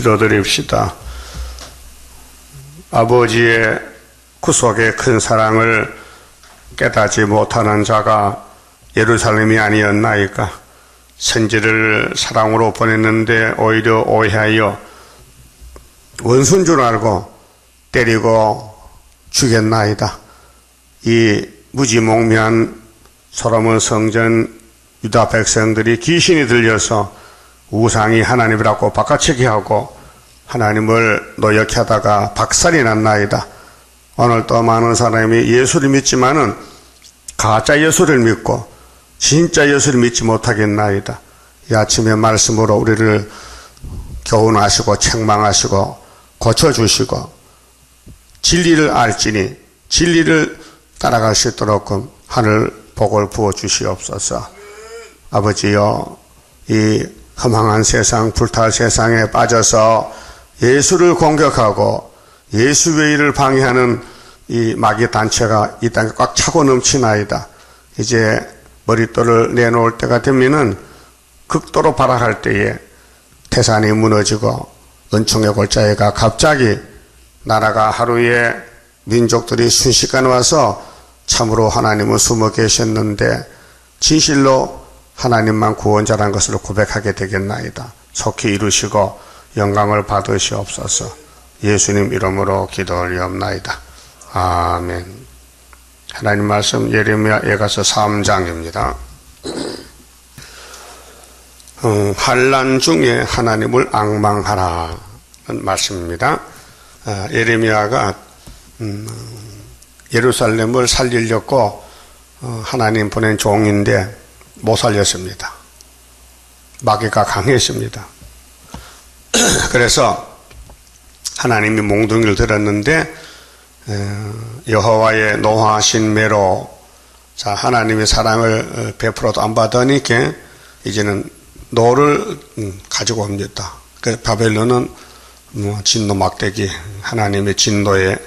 기도드립시다. 아버지의 구속의 큰 사랑을 깨닫지 못하는 자가 예루살렘이 아니었나이까. 선지를 사랑으로 보냈는데 오히려 오해하여 원수인 줄 알고 때리고 죽였나이다. 이 무지몽매한 솔로몬 성전 유다 백성들이 귀신이 들려서 우상이 하나님이라고 바꿔치기 하고 하나님을 노역해 하다가 박살이 났나이다. 오늘 또 많은 사람이 예수를 믿지만은 가짜 예수를 믿고 진짜 예수를 믿지 못하겠나이다. 이 아침의 말씀으로 우리를 교훈하시고 책망하시고 고쳐주시고 진리를 알지니 진리를 따라갈 수 있도록 하늘 복을 부어주시옵소서. 아버지여, 이 허망한 세상, 불탈 세상에 빠져서 예수를 공격하고 예수 외일을 방해하는 이 마귀 단체가 이 땅에 꽉 차고 넘치나이다. 이제 머릿돌을 내놓을 때가 되면은 극도로 발악할 때에 태산이 무너지고 은총의 골짜기가 갑자기 나라가 하루에 민족들이 순식간에 와서 참으로 하나님은 숨어 계셨는데 진실로 하나님만 구원자라는 것을 고백하게 되겠나이다. 속히 이루시고 영광을 받으시옵소서. 예수님 이름으로 기도 올리옵나이다. 아멘. 하나님 말씀 예레미야 예가서 3장입니다. 환난 중에 하나님을 앙망하라는 말씀입니다. 예레미야가 예루살렘을 살리려고 하나님 보낸 종인데 못 살렸습니다. 마귀가 강했습니다. 그래서 하나님이 몽둥이를 들었는데 여호와의 노하신 매로 자 하나님의 사랑을 베풀어도 안 받으니까 이제는 노를 가지고 옵니다. 그래서 바벨론은 진노 막대기 하나님의 진노의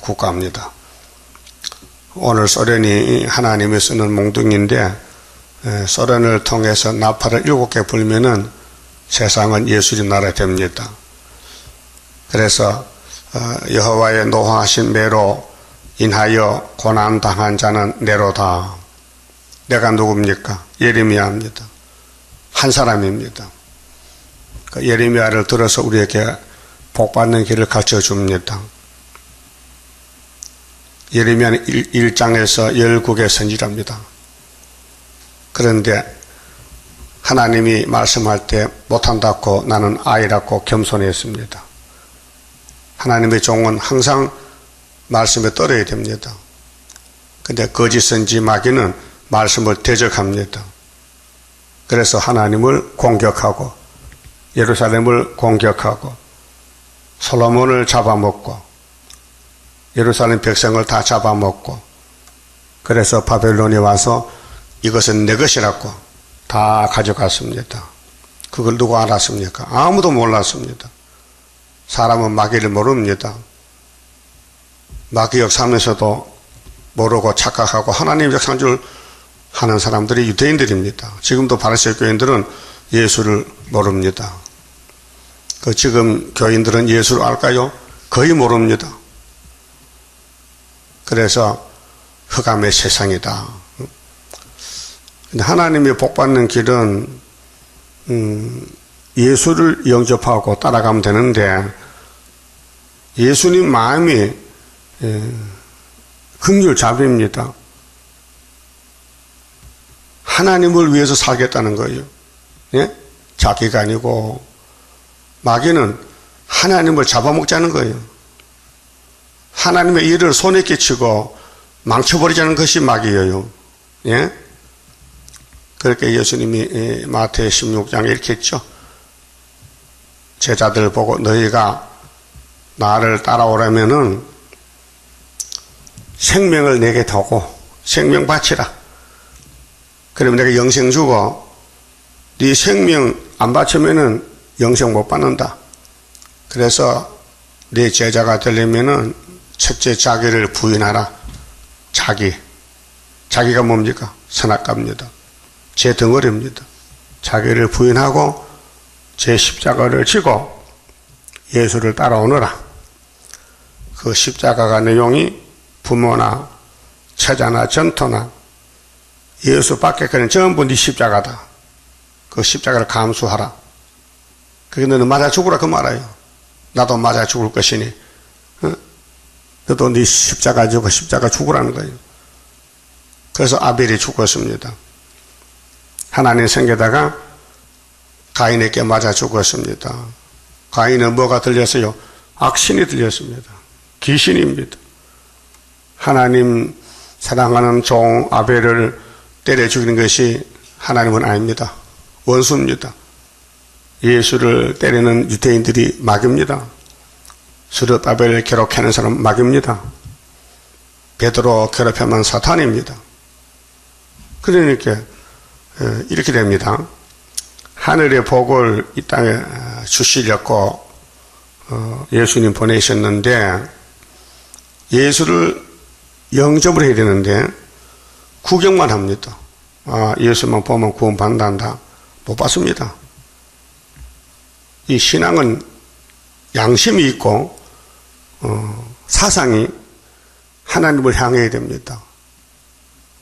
국가입니다. 오늘 소련이 하나님이 쓰는 몽둥이인데 소련을 통해서 나팔을 7개 불면은 세상은 예수님 나라 됩니다. 그래서 여호와의 노하신 매로 인하여 고난당한 자는 내로다. 내가 누굽니까? 예레미야입니다. 한 사람입니다. 그 예레미야를 들어서 우리에게 복받는 길을 가르쳐줍니다. 예레미야는 1장에서 12개 선지랍니다. 그런데 하나님이 말씀할 때 못한다고 나는 아이라고 겸손했습니다. 하나님의 종은 항상 말씀에 떨어야 됩니다. 근데 거짓 선지 마귀는 말씀을 대적합니다. 그래서 하나님을 공격하고 예루살렘을 공격하고 솔로몬을 잡아먹고 예루살렘 백성을 다 잡아먹고 그래서 바벨론이 와서 이것은 내 것이라고 다 가져갔습니다. 그걸 누가 알았습니까? 아무도 몰랐습니다. 사람은 마귀를 모릅니다. 마귀 역사하면서도 모르고 착각하고 하나님 역사한 줄 하는 사람들이 유대인들입니다. 지금도 바리새인 교인들은 예수를 모릅니다. 지금 교인들은 예수를 알까요? 거의 모릅니다. 그래서 흑암의 세상이다. 하나님이 복받는 길은 예수를 영접하고 따라가면 되는데 예수님 마음이 긍휼자비입니다. 하나님을 위해서 살겠다는 거예요. 예? 자기가 아니고 마귀는 하나님을 잡아먹자는 거예요. 하나님의 일을 손에 끼치고 망쳐버리자는 것이 마귀예요. 예? 그렇게 예수님이 마태의 16장에 이렇게 했죠. 제자들 보고 너희가 나를 따라오려면은 생명을 내게 두고 생명 바치라. 그러면 내가 영생 주고 네 생명 안 바치면은 영생 못 받는다. 그래서 네 제자가 되려면은 첫째 자기를 부인하라. 자기가 뭡니까? 선악과입니다. 제 덩어리입니다. 자기를 부인하고 제 십자가를 지고 예수를 따라오너라. 그 십자가가 내용이 부모나 처자나 전토나 예수 밖에 그는 전부 네 십자가다. 그 십자가를 감수하라. 그게 너는 맞아 죽으라 그 말이에요. 나도 맞아 죽을 것이니 너도 네 십자가 지고 십자가 죽으라는 거예요. 그래서 아벨이 죽었습니다. 하나님 생겨다가 가인에게 맞아 죽었습니다. 가인은 뭐가 들렸어요? 악신이 들렸습니다. 귀신입니다. 하나님 사랑하는 종 아벨을 때려 죽이는 것이 하나님은 아닙니다. 원수입니다. 예수를 때리는 유대인들이 마귀입니다. 스룹바벨을 괴롭히는 사람 마귀입니다. 베드로 괴롭히면 사탄입니다. 그러니까 이렇게 됩니다. 하늘의 복을 이 땅에 주시려고 예수님 보내셨는데 예수를 영접을 해야 되는데 구경만 합니다. 예수만 보면 구원받는다. 못 받습니다. 이 신앙은 양심이 있고 사상이 하나님을 향해야 됩니다.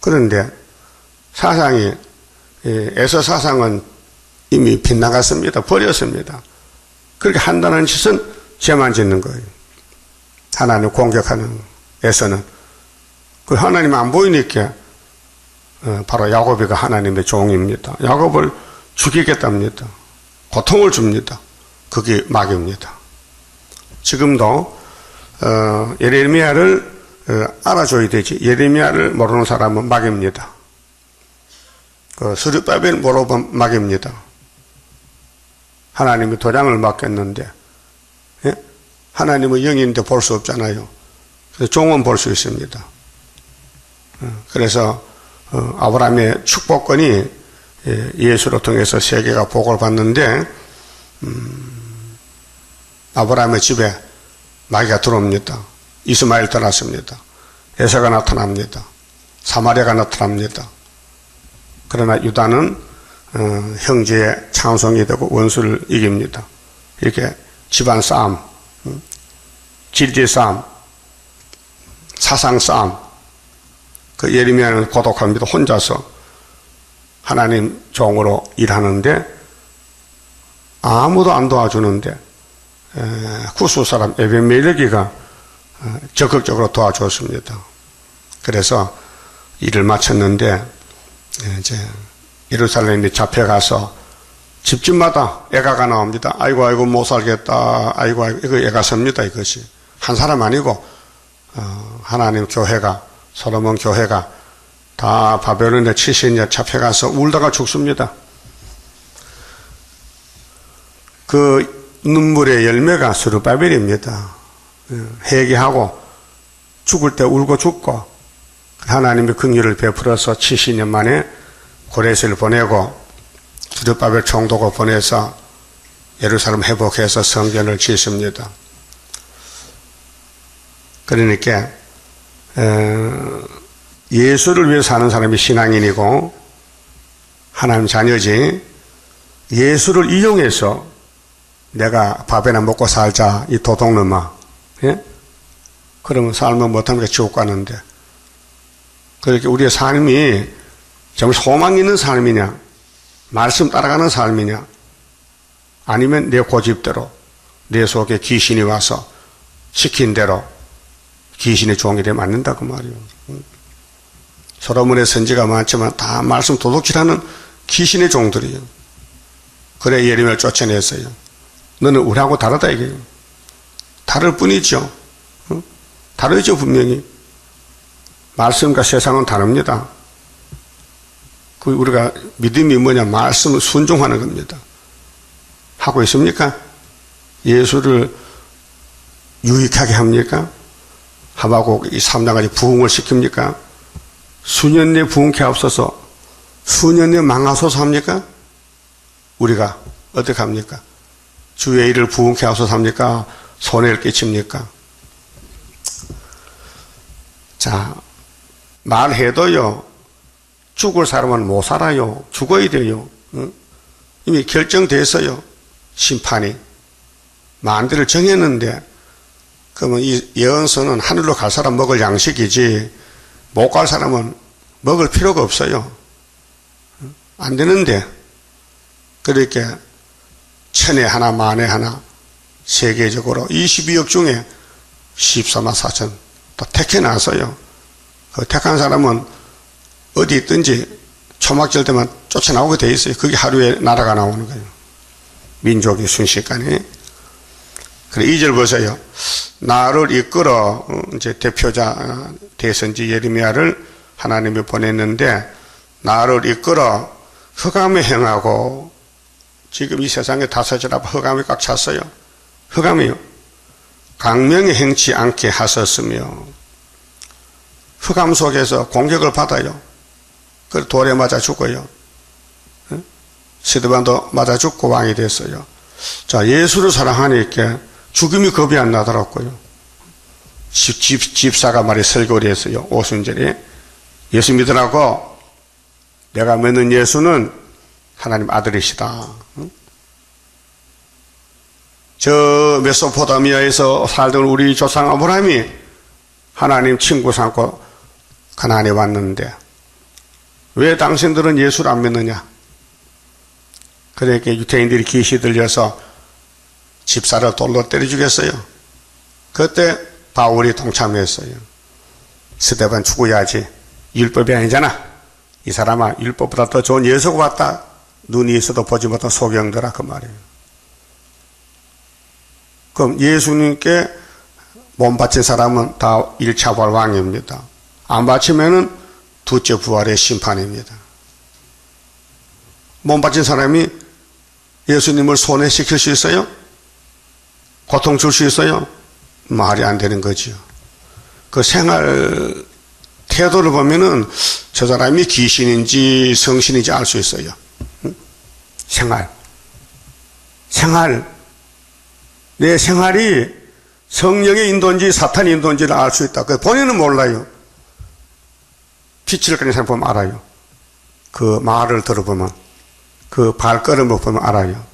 그런데 사상이 에서 사상은 이미 빗나갔습니다. 버렸습니다. 그렇게 한다는 짓은 죄만 짓는 거예요. 하나님 공격하는 에서는 그 하나님 안 보이니까 바로 야곱이가 하나님의 종입니다. 야곱을 죽이겠답니다. 고통을 줍니다. 그게 마귀입니다. 지금도 예레미야를 알아줘야 되지. 예레미야를 모르는 사람은 마귀입니다. 스룹바벨 모르면 마귀입니다. 하나님이 도장을 맡겼는데 하나님은 영인데 볼 수 없잖아요. 그래서 종은 볼 수 있습니다. 그래서 아브라함의 축복권이 예수를 통해서 세계가 복을 받는데 아브라함의 집에 마귀가 들어옵니다. 이스마엘 떠났습니다. 에서가 나타납니다. 사마리아가 나타납니다. 그러나 유다는 형제의 찬송이 되고 원수를 이깁니다. 이렇게 집안 싸움, 질질 싸움, 사상 싸움. 그 예레미야는 고독합니다. 혼자서 하나님 종으로 일하는데 아무도 안 도와주는데 구스 사람 에벤멜렉이가 적극적으로 도와줬습니다. 그래서 일을 마쳤는데 이제 예루살렘에 잡혀가서 집집마다 애가가 나옵니다. 아이고 아이고 못 살겠다. 아이고 아이고 이거 애가 섭니다. 이것이 한 사람 아니고 하나님 교회가 솔로몬 교회가 다 바벨론에 70년 잡혀가서 울다가 죽습니다. 그 눈물의 열매가 스룹바벨입니다. 회개하고 죽을 때 울고 죽고 하나님의 긍휼을 베풀어서 70년 만에 고레스를 보내고 스룹바벨 총독을 보내서 예루살렘 회복해서 성전을 짓습니다. 그러니까 예수를 위해 사는 사람이 신앙인이고 하나님 자녀지 예수를 이용해서 내가 밥이나 먹고 살자 이 도둑놈아 예? 그러면 삶은 못하니까 지옥 가는데 그렇게 우리의 삶이 정말 소망 있는 삶이냐 말씀 따라가는 삶이냐 아니면 내 고집대로 내 속에 귀신이 와서 시킨 대로 귀신의 종이 되면 안 된다 그 말이에요. 솔로몬의 선지가 많지만 다 말씀 도둑질하는 귀신의 종들이에요. 그래 예레미야를 쫓아냈어요. 너는 우리하고 다르다 이게요. 다를 뿐이죠. 다르죠 분명히. 말씀과 세상은 다릅니다. 그 우리가 믿음이 뭐냐 말씀을 순종하는 겁니다. 하고 있습니까? 예수를 유익하게 합니까? 하박국 이 3장까지 부흥을 시킵니까? 수년 내에 부흥케 하옵소서 수년 내에 망하소서 합니까? 우리가 어떻게 합니까? 주의 일을 부흥케 하옵소서 합니까? 손해를 끼칩니까? 자, 말해도요 죽을 사람은 못 살아요. 죽어야 돼요. 이미 결정됐어요. 심판이. 만대를 정했는데 그러면 이 예언서는 하늘로 갈 사람 먹을 양식이지 못 갈 사람은 먹을 필요가 없어요. 안 되는데 그렇게 천에 하나 만에 하나 세계적으로 22억 중에 14만 4천 또 택해놨어요. 그 택한 사람은 어디 있든지 초막절 때만 쫓아나오게 돼 있어요. 그게 하루에 나라가 나오는 거예요. 민족이 순식간에. 그래 2절 보세요. 나를 이끌어 이제 대표자 대선지 예레미야를 하나님이 보냈는데 나를 이끌어 흑암에 행하고 지금 이 세상에 다섯이라 흑암이 꽉 찼어요. 흑암이요. 강명에 행치 않게 하셨으며 흑암 속에서 공격을 받아요. 그 돌에 맞아 죽어요. 스데반도 맞아 죽고 왕이 됐어요. 자, 예수를 사랑하니까 죽음이 겁이 안 나더라고요. 집사가 말이 설교를 했어요. 오순절에. 예수 믿으라고 내가 믿는 예수는 하나님 아들이시다. 저 메소포타미아에서 살던 우리 조상 아브라함이 하나님 친구 삼고 가나안에 왔는데 왜 당신들은 예수를 안 믿느냐? 그러니까 유태인들이 기시 들려서 집사를 돌로 때려 죽였어요. 그때 바울이 동참했어요. 스데반 죽어야지. 율법이 아니잖아. 이 사람아 율법보다 더 좋은 예수가 왔다. 눈이 있어도 보지 못한 소경들아 그 말이에요. 그럼 예수님께 몸 바친 사람은 다 1차 부활 왕입니다. 안 바치면은 두째 부활의 심판입니다. 몸 바친 사람이 예수님을 손해시킬 수 있어요? 고통 줄 수 있어요? 말이 안 되는 거지요. 그 생활 태도를 보면은 저 사람이 귀신인지 성신인지 알 수 있어요. 생활. 내 생활이 성령의 인도인지 사탄의 인도인지를 알 수 있다. 본인은 몰라요. 빛을 가진 사람 보면 알아요. 그 말을 들어보면, 그 발걸음을 보면 알아요.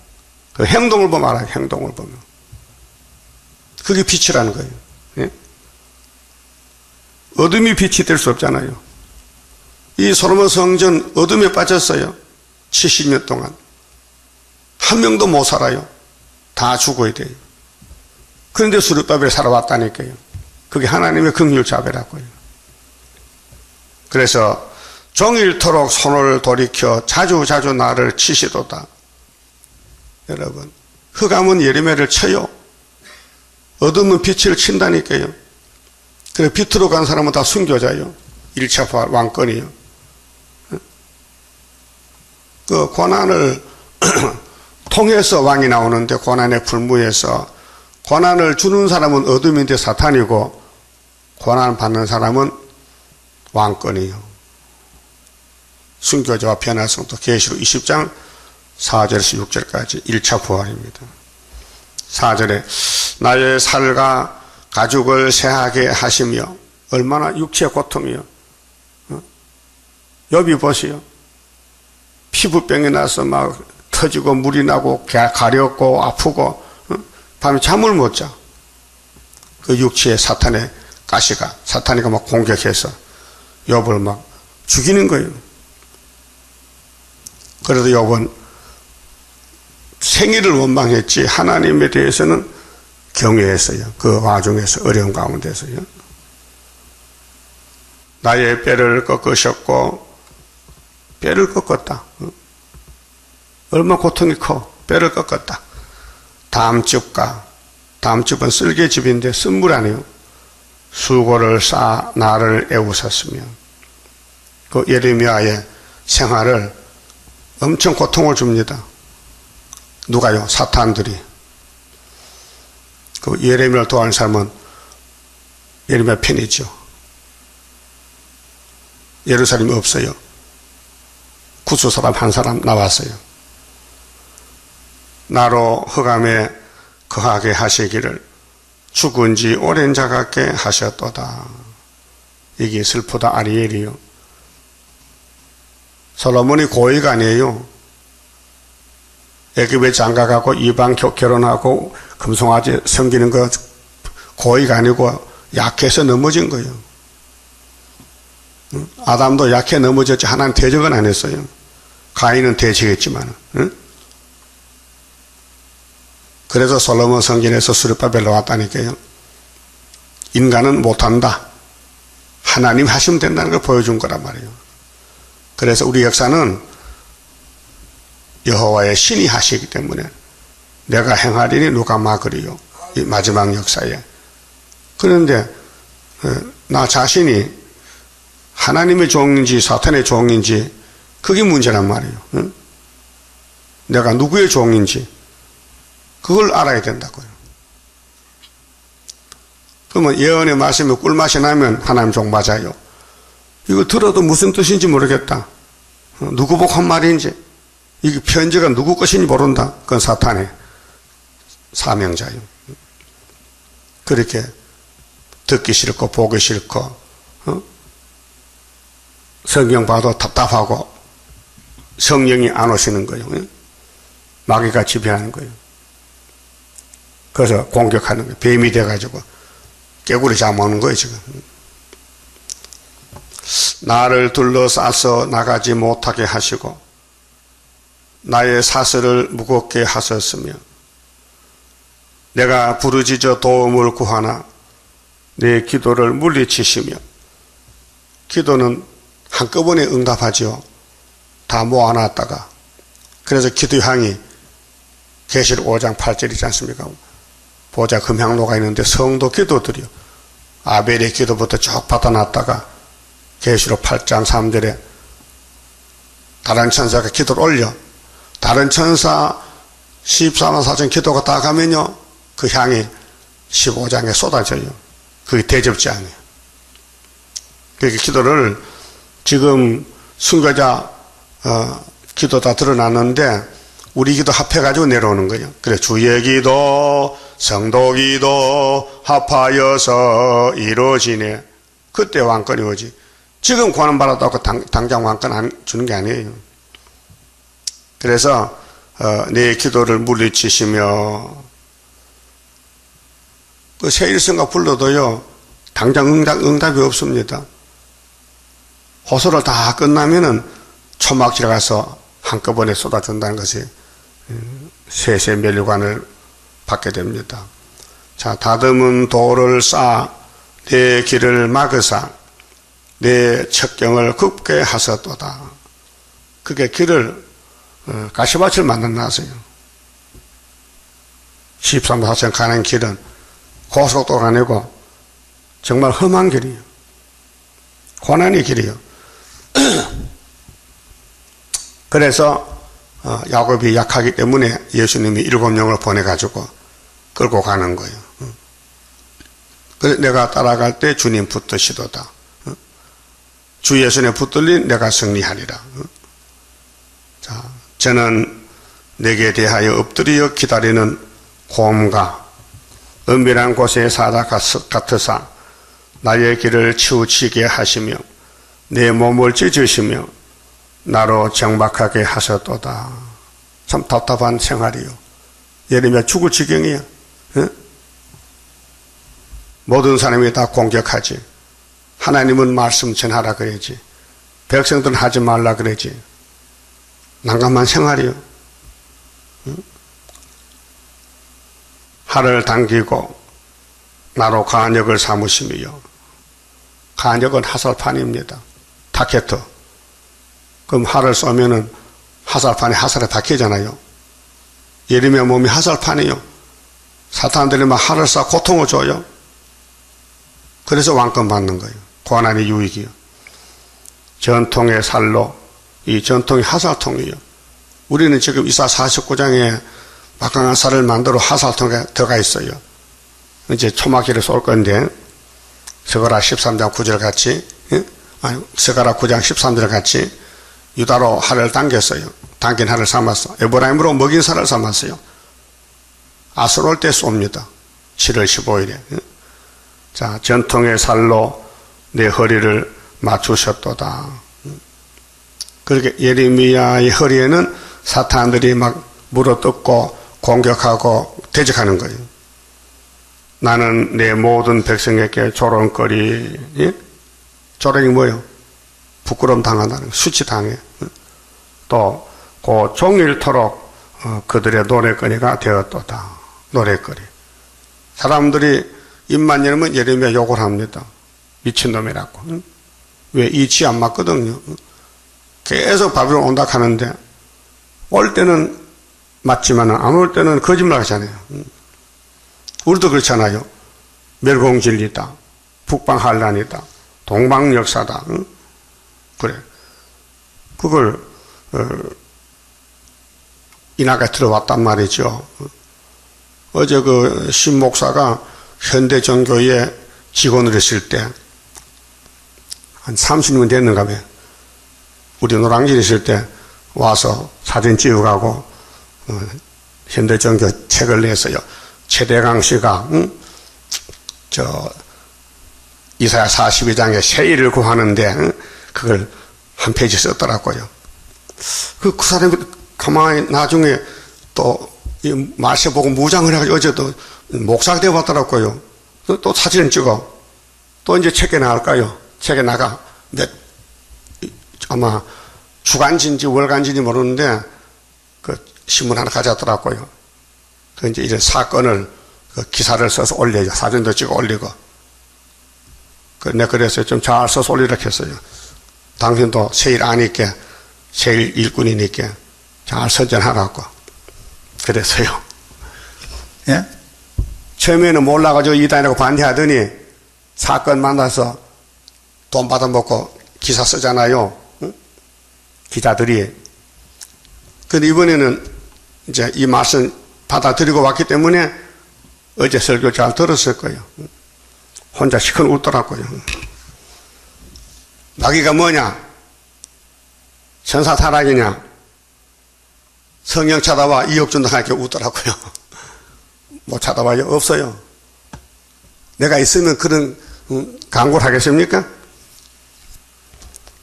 그 행동을 보면 알아요. 행동을 보면. 그게 빛이라는 거예요. 예? 어둠이 빛이 될 수 없잖아요. 이 솔로몬 성전 어둠에 빠졌어요. 70년 동안. 한 명도 못 살아요. 다 죽어야 돼요. 그런데 수르바벨 살아왔다니까요. 그게 하나님의 긍휼 자비라고요. 그래서 종일토록 손을 돌이켜 자주 나를 치시도다. 여러분, 흑암은 예레미야를 쳐요. 어둠은 빛을 친다니까요. 그래 빛으로 간 사람은 다 순교자요. 1차 부활 왕권이요. 그 고난을 통해서 왕이 나오는데 고난에 불무해서 고난을 주는 사람은 어둠인데 사탄이고 고난 받는 사람은 왕권이요. 순교자와 변화성도 계시록 20장 4절에서 6절까지 1차 부활입니다. 4절에 나의 살과 가죽을 새하게 하시며 얼마나 육체의 고통이요. 욥이 보세요. 피부병이 나서 막 터지고 물이 나고 가렵고 아프고 밤에 잠을 못 자. 그 육체의 사탄의 가시가 사탄이가 막 공격해서 욥을 막 죽이는 거예요. 그래도 욥은 생일을 원망했지 하나님에 대해서는 경외했어요. 그 와중에서 어려운 가운데서요. 나의 뼈를 꺾으셨고 뼈를 꺾었다. 얼마나 고통이 커. 뼈를 꺾었다. 다음 줍은 쓸개즙인데 쓴물 아니에요. 수고를 쌓아 나를 애우셨으며 그 예레미야의 생활을 엄청 고통을 줍니다. 누가요? 사탄들이. 그 예레미야를 도와는 사람은 예레미야 편이죠. 예루살렘이 없어요. 구수 사람 한 사람 나왔어요. 나로 흑암에 거하게 하시기를 죽은 지 오랜 자 같게 하셨도다. 이게 슬프다 아리엘이요. 솔로몬이 고의가 아니에요. 애굽에 장가가고 이방 결혼하고 금송아지 섬기는 거 고의가 아니고 약해서 넘어진 거예요. 아담도 약해 넘어졌지 하나님 대적은 안 했어요. 가인은 대적했지만. 그래서 솔로몬 성전에서 수르바벨로 왔다니까요. 인간은 못한다. 하나님 하시면 된다는 걸 보여준 거란 말이에요. 그래서 우리 역사는 여호와의 신이 하시기 때문에 내가 행하리니 누가 막으리요. 이 마지막 역사에. 그런데 나 자신이 하나님의 종인지 사탄의 종인지 그게 문제란 말이에요. 내가 누구의 종인지 그걸 알아야 된다고요. 그러면 예언의 말씀에 꿀맛이 나면 하나님 종 맞아요. 이거 들어도 무슨 뜻인지 모르겠다. 누구 보고 한 말인지 이게 편지가 누구 것인지 모른다. 그건 사탄의 사명자예요. 그렇게 듣기 싫고 보기 싫고 성경 봐도 답답하고 성령이 안 오시는 거예요. 마귀가 지배하는 거예요. 그래서 공격하는 거예요. 뱀이 돼가지고 깨구리 잡아오는 거예요 지금. 나를 둘러싸서 나가지 못하게 하시고 나의 사슬을 무겁게 하셨으며 내가 부르짖어 도움을 구하나 내 기도를 물리치시며. 기도는 한꺼번에 응답하죠. 다 모아놨다가. 그래서 기도향이 계시록 5장 8절이지 않습니까? 보좌 금향로가 있는데 성도 기도드려. 아벨의 기도부터 쭉 받아놨다가 계시록 8장 3절에 다른 천사가 기도를 올려. 다른 천사 14만 4천 기도가 다 가면요 그 향이 15장에 쏟아져요. 그게 대접장이에요. 그렇게 기도를 지금 순교자 기도 다 드러났는데 우리 기도 합해가지고 내려오는 거예요. 그래 주의 기도 성도 기도 합하여서 이루어지네. 그때 왕권이 오지. 지금 구원받았다고 당장 왕권 안 주는 게 아니에요. 그래서 내 기도를 물리치시며 그 세일성가 불러도요 당장 응답이 없습니다. 호소를 다 끝나면은 초막지에 가서 한꺼번에 쏟아준다는 것이 세세 면류관을 받게 됩니다. 자, 다듬은 돌을 쌓아 내 길을 막으사 내 척경을 굽게 하셨도다. 그게 길을 가시밭을 만들어놨어요. 13만 4천 가는 길은 고속도로가 아니고 정말 험한 길이에요. 고난의 길이에요. 그래서 야곱이 약하기 때문에 예수님이 7명을 보내가지고 끌고 가는 거예요. 그래서 내가 따라갈 때 주님 붙드시도다. 주 예수님에 붙들린 내가 승리하리라. 자, 저는 내게 대하여 엎드려 기다리는 곰과 은밀한 곳에 사자 같으사 나의 길을 치우치게 하시며 내 몸을 찢으시며 나로 정박하게 하셨도다. 참 답답한 생활이요. 예레미야 죽을 지경이야. 모든 사람이 다 공격하지. 하나님은 말씀 전하라 그러지. 백성들은 하지 말라 그러지. 난감한 생활이요. 활을 당기고 나로 간역을 삼으시며. 간역은 화살판입니다. 타켓터. 그럼 활을 쏘면은 화살판이 화살에 박히잖아요. 예레미야 몸이 화살판이요. 사탄들이 막 활을 쏴 고통을 줘요. 그래서 왕권 받는 거예요. 고난의 유익이요. 전통의 살로, 이 전통이 화살통이에요. 우리는 지금 이사 49장에 막강한 살을 만들어 화살통에 들어가 있어요. 이제 초막기를 쏠 건데, 스가랴 13장 9절 같이, 스가랴 9장 13절 같이 유다로 활을 당겼어요. 당긴 활을 삼았어. 에브라임으로 먹인 살을 삼았어요. 아수르 올 때 쏩니다. 7월 15일에. 자, 전통의 살로 내 허리를 맞추셨도다. 그렇게 예레미야의 허리에는 사탄들이 막 물어뜯고 공격하고 대적하는 거예요. 나는 내 모든 백성에게 조롱거리. 예? 조롱이 뭐예요? 부끄러움 당한다는 거, 수치당해. 또 그 종일토록 그들의 노래거리가 되었도다. 노래거리. 사람들이 입만 열면 예레미야 욕을 합니다. 미친놈이라고. 왜? 이치 안 맞거든요. 계속 바벨론 온다 하는데 올 때는 맞지만 안 올 때는 거짓말 하잖아요. 우리도 그렇잖아요. 멸공진리다. 북방한란이다. 동방역사다. 그래. 그걸 이나가 들어왔단 말이죠. 어제 그 신목사가 현대종교에 직원을 했을 때 한 30년 됐는가 봐요. 우리 노량진에 있을 때 와서 사진 찍어가고 현대종교 책을 내서요. 최대강 씨가 이사야 42장에 세일을 구하는데 그걸 한 페이지 썼더라고요. 그 사람이 가만히 나중에 또 마셔보고 무장을 해가지고 어제도 목사가 되어봤더라고요. 또 사진을 찍어. 또 이제 책에 나갈까요? 책에 나가. 아마 주간지인지 월간지인지 모르는데 그 신문 하나 가져왔더라고요. 그 이제 이런 사건을 그 기사를 써서 올려요. 사진도 찍어 올리고. 내가 그래서 좀 잘 써서 올리라 했어요. 당신도 세일 아니까, 세일 일꾼이니까 잘 선전하라고. 그래서요. 예? 처음에는 몰라가지고 이단이라고 반대하더니 사건 만나서 돈 받아먹고 기사 쓰잖아요. 응? 기자들이. 근데 이번에는 이제 이 말씀 받아들이고 왔기 때문에 어제 설교 잘 들었을 거예요. 혼자 시큰 웃더라고요. 마귀가 뭐냐? 천사 타락이냐? 성령 찾아와 2억 준다 이렇게 웃더라고요. 뭐 찾아와요? 없어요. 내가 있으면 그런 광고를 하겠습니까?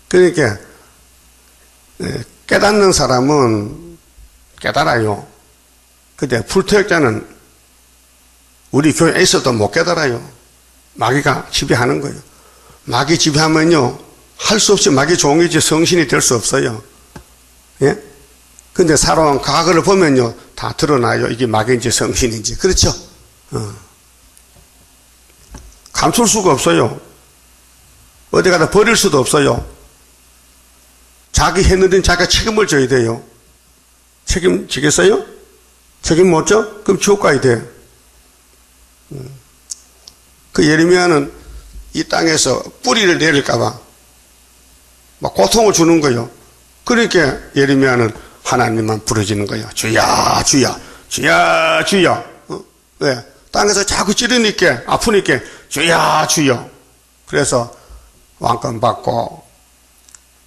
그러니까 깨닫는 사람은 깨달아요. 근데 불토역자는 우리 교회에 있어도 못 깨달아요. 마귀가 지배하는 거예요. 마귀 지배하면요, 할 수 없이 마귀 종이지 성신이 될 수 없어요. 예? 근데 살아온 과거를 보면요, 다 드러나요. 이게 마귀인지 성신인지. 그렇죠? 감출 수가 없어요. 어디 가다 버릴 수도 없어요. 자기 했는 데는 자기가 책임을 져야 돼요. 책임지겠어요? 책임 못 져? 그럼 지옥 가야 돼. 그 예레미야는 이 땅에서 뿌리를 내릴까봐 막 고통을 주는 거예요. 그러니까 예레미야는 하나님만 부르짖는 거예요. 주야, 주야, 주야, 주야. 왜? 땅에서 자꾸 찌르니까, 아프니까, 주야, 주여. 그래서 왕권 받고,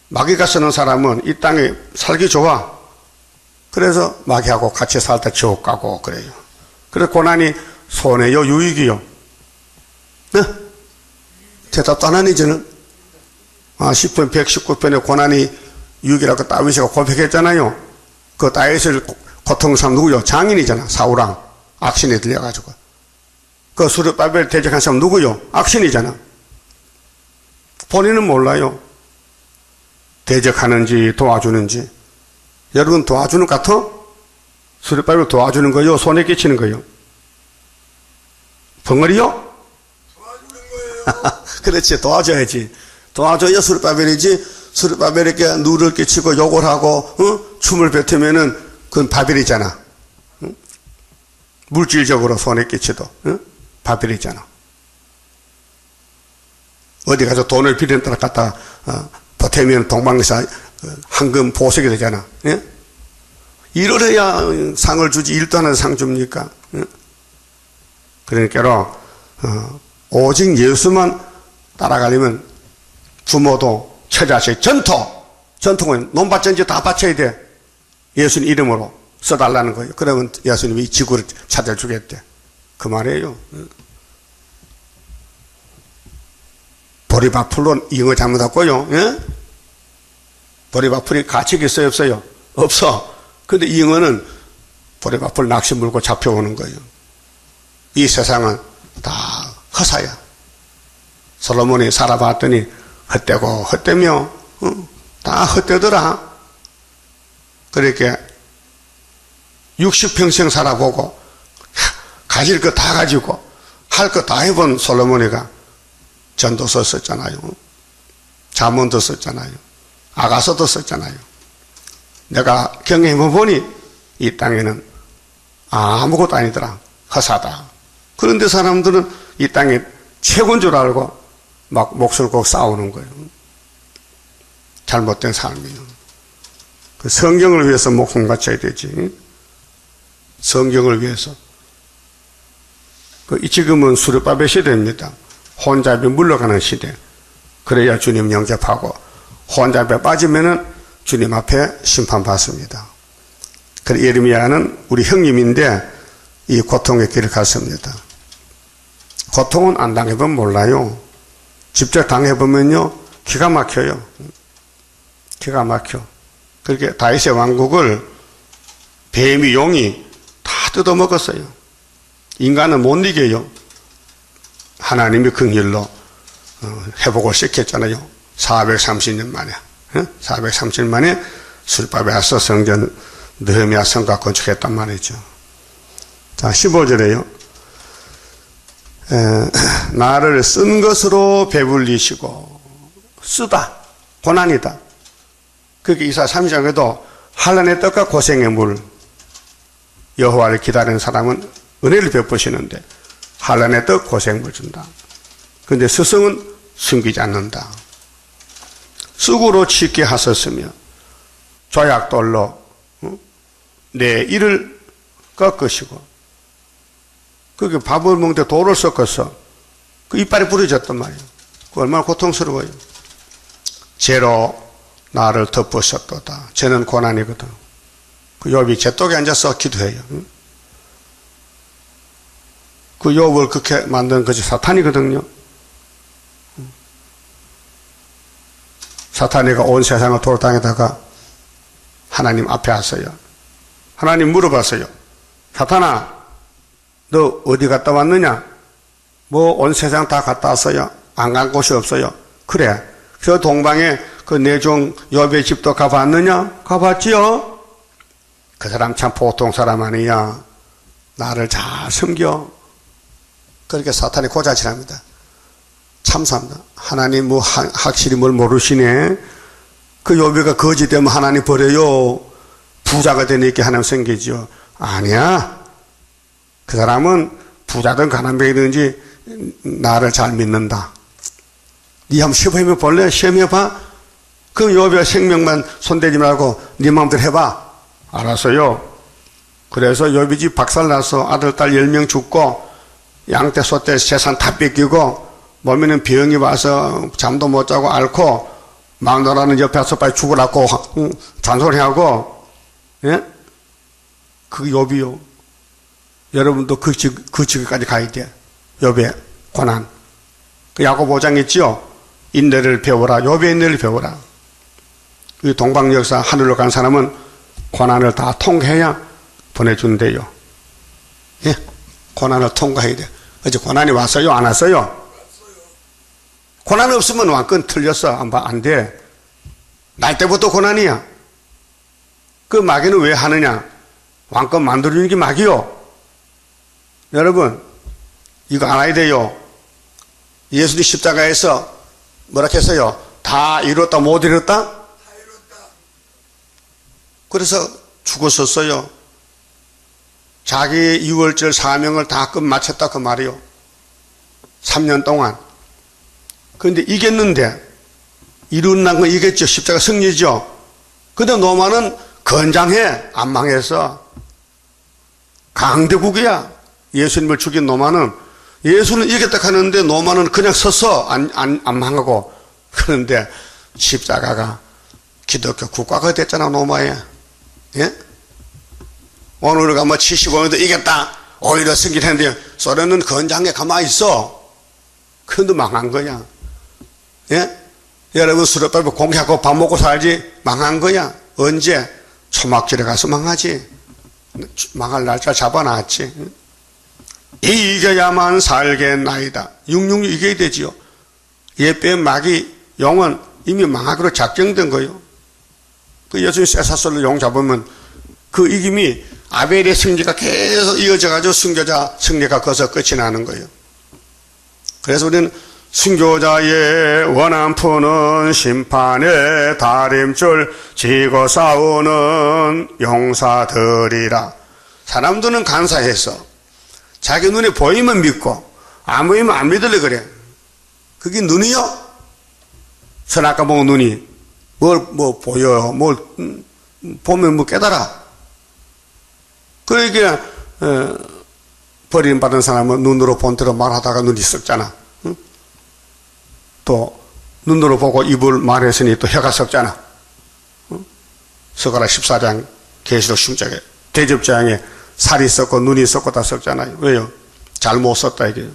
마귀가 쓰는 사람은 이 땅에 살기 좋아. 그래서 마귀하고 같이 살다 지옥 가고 그래요. 그래서 고난이 손해요, 유익이요? 네? 대답도 안 하니, 저는? 10편, 119편에 고난이 유익이라고 다윗이가 고백했잖아요. 그 다윗을 고통을 사람 누구요? 장인이잖아. 사울왕. 악신에 들려가지고. 그 수르바벨 대적한 사람 누구요? 악신이잖아. 본인은 몰라요. 대적하는지 도와주는지. 여러분 도와주는 것 같아? 수르바벨 도와주는 거요? 손에 끼치는 거요? 벙어리요? 도와주는 거예요. 그렇지, 도와줘야지. 도와줘야 수르바벨이지. 수르바벨에게 누를 끼치고 욕을 하고 춤을 뱉으면은 그건 바벨이잖아. 물질적으로 손에 끼치도 바벨이잖아. 어디 가서 돈을 빌린 따라 갖다 보태면 동방에서 황금 보석이 되잖아. 예? 이러려야 상을 주지. 일도 안 해서 상 줍니까? 그러니까 오직 예수만 따라가려면 부모도 처자식 전통은 논밭전지 다 바쳐야 돼. 예수님 이름으로 써달라는 거예요. 그러면 예수님이 이 지구를 찾아주겠대. 그 말이에요. 보리밥풀로 잉어 잘못했고요. 예? 보리밥풀이 가치가 있어요, 없어요? 없어. 근데 잉어는 보리밥풀 낚시 물고 잡혀오는 거예요. 이 세상은 다 허사야. 솔로몬이 살아봤더니 헛되고 헛되며 다 헛되더라. 그렇게 60평생 살아보고 가질 거 다 가지고 할 거 다 해본 솔로몬이가 전도서 썼잖아요. 잠언도 썼잖아요. 아가서도 썼잖아요. 내가 경험해보니 이 땅에는 아무것도 아니더라. 허사다. 그런데 사람들은 이 땅에 최고인 줄 알고 막 목숨을 꼭 싸우는 거예요. 잘못된 삶이요. 그 성경을 위해서 목숨 바쳐야 되지. 성경을 위해서. 지금은 수렵밥의 시대입니다. 혼잡이 물러가는 시대. 그래야 주님 영접하고 혼잡에 빠지면은 주님 앞에 심판받습니다. 그래 예레미야는 우리 형님인데 이 고통의 길을 갔습니다. 고통은 안 당해보면 몰라요. 직접 당해보면요 기가 막혀요. 기가 막혀. 그렇게 다윗의 왕국을 뱀이 용이 다 뜯어먹었어요. 인간은 못 이겨요. 하나님이 긍휼로 회복을 시켰잖아요. 430년 만에 430년 만에 술밥에 와서 성전 느헤미야 성곽 건축했단 말이죠. 자 15절에요. 나를 쓴 것으로 배불리시고 쓰다 고난이다. 그게 이사 3장에도 한란의 떡과 고생의 물 여호와를 기다리는 사람은 은혜를 베푸시는데 한란의 떡 고생물 준다. 그런데 스승은 숨기지 않는다. 쑥으로 짙게 하셨으며 조약돌로 내 이를 꺾으시고 그게 밥을 먹을 때 돌을 섞어서 그 이빨이 부러졌단 말이에요. 그 얼마나 고통스러워요. 죄로 나를 덮으셨도다. 죄는 고난이거든. 그 욥이 제독에 앉아서 기도해요. 그 욥을 그렇게 만든 것이 사탄이거든요. 사탄이가 온 세상을 돌아다니다가 하나님 앞에 왔어요. 하나님 물어봤어요. 사탄아, 너 어디 갔다 왔느냐? 뭐 온 세상 다 갔다 왔어요? 안 간 곳이 없어요? 그래. 저 동방에 그 내종 욥의 집도 가봤느냐? 가봤지요? 그 사람 참 보통 사람 아니야. 나를 잘 섬겨. 그렇게 사탄이 고자질합니다. 참사합니다. 하나님 뭐 확실히 뭘 모르시네. 그 욥이가 거지되면 하나님 버려요. 부자가 되니까 하나님 생기죠. 아니야. 그 사람은 부자든 가난뱅이든지 나를 잘 믿는다. 네 한번 시험해 볼래? 시험해봐. 그럼 욥의 생명만 손대지 말고 네 마음대로 해봐. 알았어요. 그래서 욥이 집 박살나서 아들 딸 10명 죽고 양떼 소떼 재산 다 뺏기고 몸에는 병이 와서 잠도 못 자고 앓고 마누라는 옆에서 빨리 죽으라고 잔소리하고 예? 그 욥이요. 여러분도 그 지경까지 가야 돼. 욥의 고난. 그 야고보 5장 있지요. 인내를 배워라. 욥의 인내를 배워라. 이 동방 역사 하늘로 간 사람은 고난을 다 통과해야 보내준대요. 예? 고난을 통과해야 돼. 어제 고난이 왔어요? 안 왔어요? 고난 없으면 왕권 틀렸어. 안 돼. 날 때부터 고난이야. 그 마귀는 왜 하느냐? 왕권 만들어주는 게 마귀요. 여러분, 이거 알아야 돼요. 예수님 십자가에서 뭐라 했어요? 다 이뤘다, 못 이뤘다? 다 이뤘다. 그래서 죽었었어요. 자기 6월절 사명을 다 끝마쳤다 그 말이요. 3년 동안. 그런데 이겼는데 이룬다는 건 이겼죠. 십자가 승리죠. 근데 로마는 건장해. 안 망해서. 강대국이야. 예수님을 죽인 로마는. 예수는 이겼다 하는데 로마는 그냥 서서 안 망하고. 그런데 십자가가 기독교 국가가 됐잖아, 로마에. 예? 오늘 우리가 뭐 75년도 이겼다. 오히려 승리했는데 소련은 건장해 가만히 있어. 그런데 망한 거야. 예? 여러분 수렵밥을 공개하고 밥 먹고 살지 망한 거야. 언제? 초막절에 가서 망하지. 망할 날짜 잡아놨지. 이겨야만 살겠나이다. 666 이겨야 되지요. 예배 마귀 용은 이미 망하기로 작정된 거예요. 그 예수님 쇠사슬로 용 잡으면 그 이김이 아벨의 승리가 계속 이어져가지고 순교자 승리가 거기서 끝이 나는 거예요. 그래서 우리는 순교자의 원한 푸는 심판의 다림줄 지고 싸우는 용사들이라. 사람들은 간사해서 자기 눈에 보이면 믿고 안 보이면 안 믿으려 그래. 그게 눈이요? 선악과 보고 눈이 뭐 보여요? 뭘 보면 뭐 깨달아. 그러니까 버림받은 사람은 눈으로 본 대로 말하다가 눈이 썩잖아. 응? 또 눈으로 보고 입을 말했으니 또 혀가 썩잖아. 응? 스가랴 14장 계시록 10장에 대접장에 살이 썩고 눈이 썩고 다 썩잖아요. 왜요? 잘못 썼다 이게.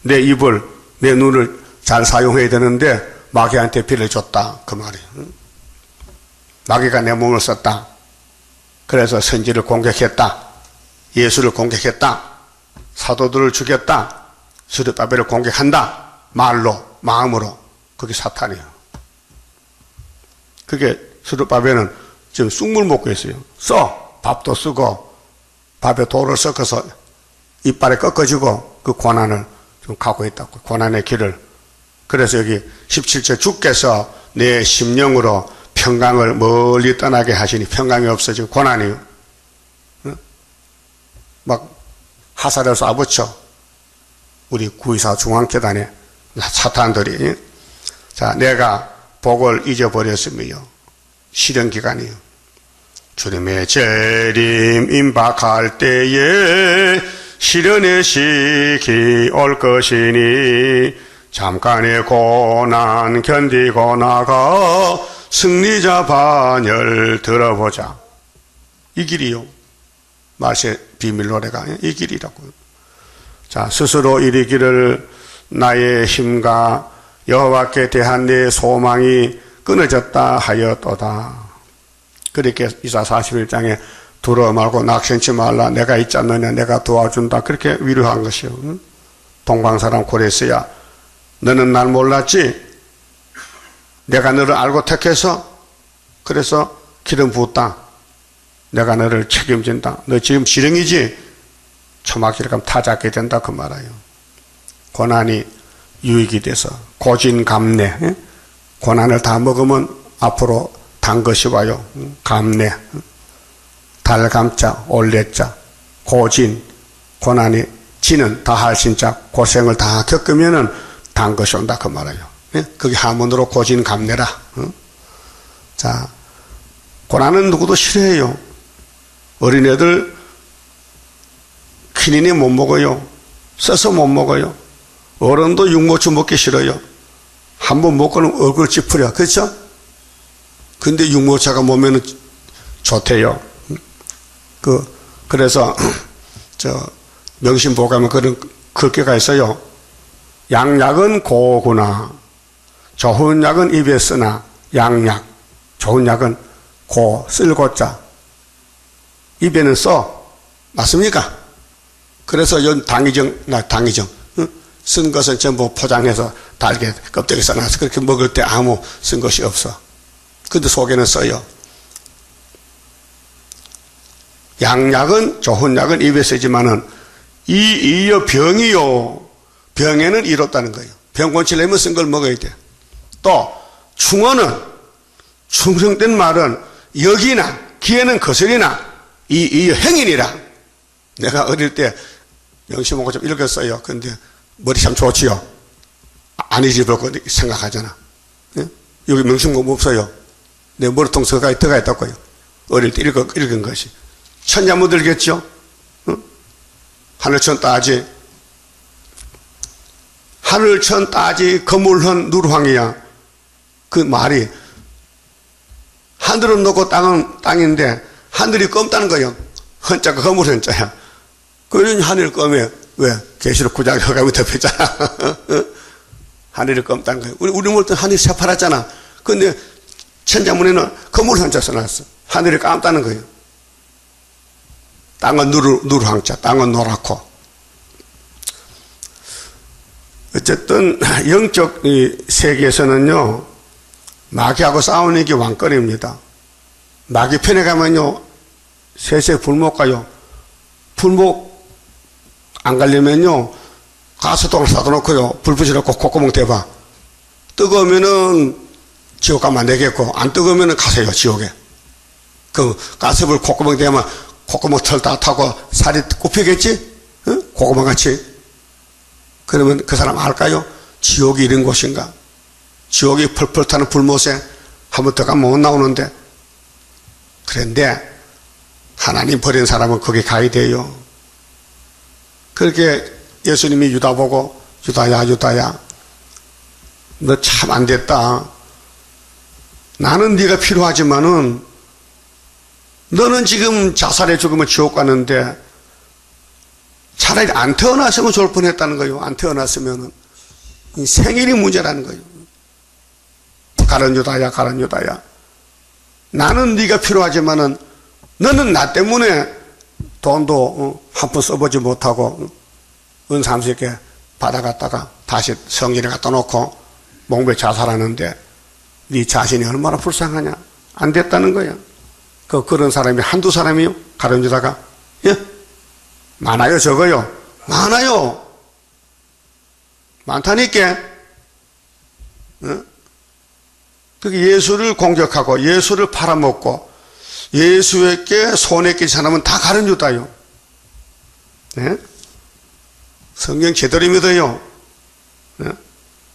내 입을 내 눈을 잘 사용해야 되는데 마귀한테 빌려줬다 그 말이에요. 응? 마귀가 내 몸을 썼다. 그래서 선지를 공격했다. 예수를 공격했다. 사도들을 죽였다. 스룹바벨을 공격한다. 말로 마음으로. 그게 사탄이에요. 그게 스룹바벨은 지금 쑥물 먹고 있어요. 밥도 쓰고 밥에 돌을 섞어서 이빨에 꺾어지고 그 고난을 좀 갖고 있다고. 고난의 길을. 그래서 여기 17절 주께서 내 심령으로 평강을 멀리 떠나게 하시니 평강이 없어지고 고난이요. 막 하살을 쏴붙여. 우리 구의사 중앙재단에 사탄들이. 자, 내가 복을 잊어버렸으며 실현기간이요. 주님의 재림 임박할 때에 실현의 시기 올 것이니 잠깐의 고난 견디고 나가 승리자 반열 들어보자. 이 길이요. 말세 비밀 노래가 이 길이라고요. 자, 스스로 이르기를 나의 힘과 여호와께 대한 내 소망이 끊어졌다 하였도다. 그렇게 이사 41장에 두려워 말고 낙심치 말라. 내가 있지 않느냐. 내가 도와준다. 그렇게 위로한 것이요. 동방사람 고레스야. 너는 날 몰랐지? 내가 너를 알고 택해서 그래서 기름 부었다. 내가 너를 책임진다. 너 지금 지렁이지? 초막기를 가면 타 잡게 된다 그 말이에요. 고난이 유익이 돼서 고진감래. 고난을 다 먹으면 앞으로 단 것이 와요. 감래. 달감자 올레자 고진. 고난이 지는 다할 신자 고생을 다 겪으면은 단 것이 온다 그 말이에요. 그게 한문으로 고진감래라. 자, 고난은 누구도 싫어해요. 어린애들 키니니 못 먹어요. 써서 못 먹어요. 어른도 육모추 먹기 싫어요. 한번 먹고는 얼굴 찌푸려. 그렇죠? 근데 육모차가 몸에는 좋대요. 그래서 명심보고 가면 그런 글귀가 있어요. 양약은 고구나. 좋은 약은 입에 쓰나. 양약. 좋은 약은 고 쓸고자. 입에는 써. 맞습니까? 그래서 연 당위정. 쓴 것은 전부 포장해서 달게 껍데기 써놔서 그렇게 먹을 때 아무 쓴 것이 없어. 근데 속에는 써요. 양약은 좋은 약은 입에 쓰지만은 이여 병이요. 병에는 이롭다는 거예요. 병 고치려면 쓴 걸 먹어야 돼. 또 충어는 충성된 말은 역이나 기에는 거슬리나 이 행인이라. 내가 어릴 때 명심하고 좀 읽었어요. 근데 머리 참 좋지요. 안 잊어버리고 생각하잖아. 예? 여기 명심공 없어요. 내 머리통 서가에 들어가 있다고요. 어릴 때 읽은 것이. 천자 못 들겠죠? 응? 하늘천 따지. 하늘천 따지 거물헌 누르황이야. 그 말이 하늘은 높고 땅은 땅인데 하늘이 검다는 거예요. 헌자가 거물헌자야. 그러니 하늘 검에 왜? 계시록 9장에 가면 덮였잖아. 하늘이 검다는 거예요. 우리 몰 때 하늘이 새파랗잖아. 근데 천자문에는 거물헌자 써놨어. 하늘이 감다는 거예요. 땅은 누르황자, 땅은 노랗고. 어쨌든 영적 세계에서는요, 마귀하고 싸우는 게 왕권입니다. 마귀 편에 가면요, 세세 불못 가요. 불목 안 가려면요, 가스통을 쏴둬놓고요, 불 붙여놓고 콧구멍 대봐. 뜨거우면은 지옥 가면 안 되겠고, 안 뜨거우면은 가세요, 지옥에. 그 가스불 콧구멍 대면 콧구멍 털 다 타고 살이 굽히겠지? 응? 고구마 같이. 그러면 그 사람 알까요? 지옥이 이런 곳인가? 지옥이 펄펄 타는 불못에 한 번 더 가면 못 나오는데. 그런데 하나님 버린 사람은 거기 가야 돼요. 그렇게 예수님이 유다 보고, 유다야, 유다야, 너 참 안 됐다. 나는 네가 필요하지만은 너는 지금 자살해 죽으면 지옥 가는데 차라리 안 태어났으면 좋을 뻔했다는 거예요. 안 태어났으면은 생일이 문제라는 거예요. 가련 유다야, 가련 유다야. 나는 네가 필요하지만은 너는 나 때문에 돈도 한 푼 써보지 못하고 은삼스럽게 받아갔다가 다시 성전에 갖다 놓고 몽벨 자살하는데 네 자신이 얼마나 불쌍하냐. 안 됐다는 거야. 그런 사람이 한두 사람이요? 가련 유다가? 예? 많아요, 적어요? 많아요. 많다니까. 그게 예수를 공격하고 예수를 팔아먹고 예수에게 손에 끼친 사람은 다 가련 유다요. 네? 성경 제대로 믿어요. 네?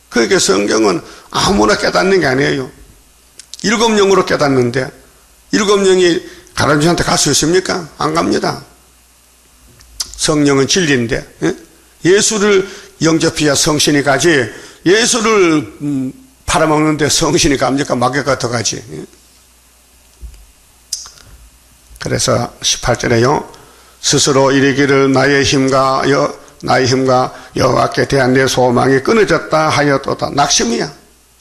그러니까 성경은 아무나 깨닫는 게 아니에요. 7영으로 깨닫는데 7영이 가련 유다한테 갈 수 있습니까? 안 갑니다. 성령은 진리인데, 예? 예수를 영접해야 성신이 가지, 예수를 팔아먹는데 성신이 갑니까? 마귀가 더 가지. 예? 그래서 18절에요. 스스로 이르기를 나의 힘과 여호와께 대한 내 소망이 끊어졌다 하였도다. 낙심이야.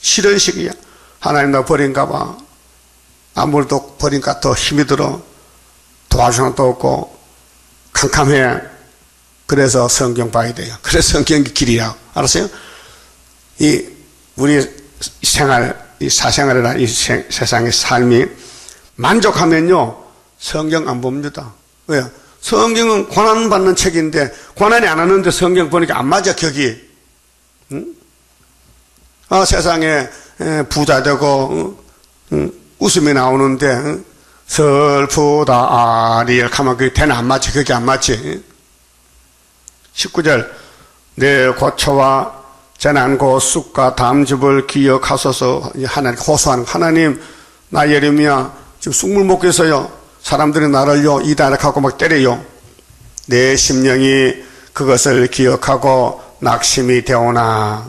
실현식이야. 하나님 나 버린가 봐. 아무래도 버린가 더 힘이 들어. 도와주는 것도 없고 캄캄해. 그래서 성경 봐야 돼요. 그래서 성경이 길이야. 알았어요? 우리 생활, 이 사생활이나 이 세상의 삶이 만족하면요, 성경 안 봅니다. 왜요? 성경은 고난받는 책인데, 고난이 안 하는데 성경 보니까 안 맞아, 격이. 응? 세상에 부자 되고, 웃음이 나오는데, 슬프다, 아리엘, 가만, 그게 대는 안 맞지, 그게 안 맞지. 19절, 내 고초와 재난고 쑥과 담즙을 기억하소서. 하나님, 호소하는 하나님, 나 예레미야, 지금 쑥물 먹고 있어요. 사람들이 나를요, 이다락하고 막 때려요. 내 심령이 그것을 기억하고 낙심이 되오나.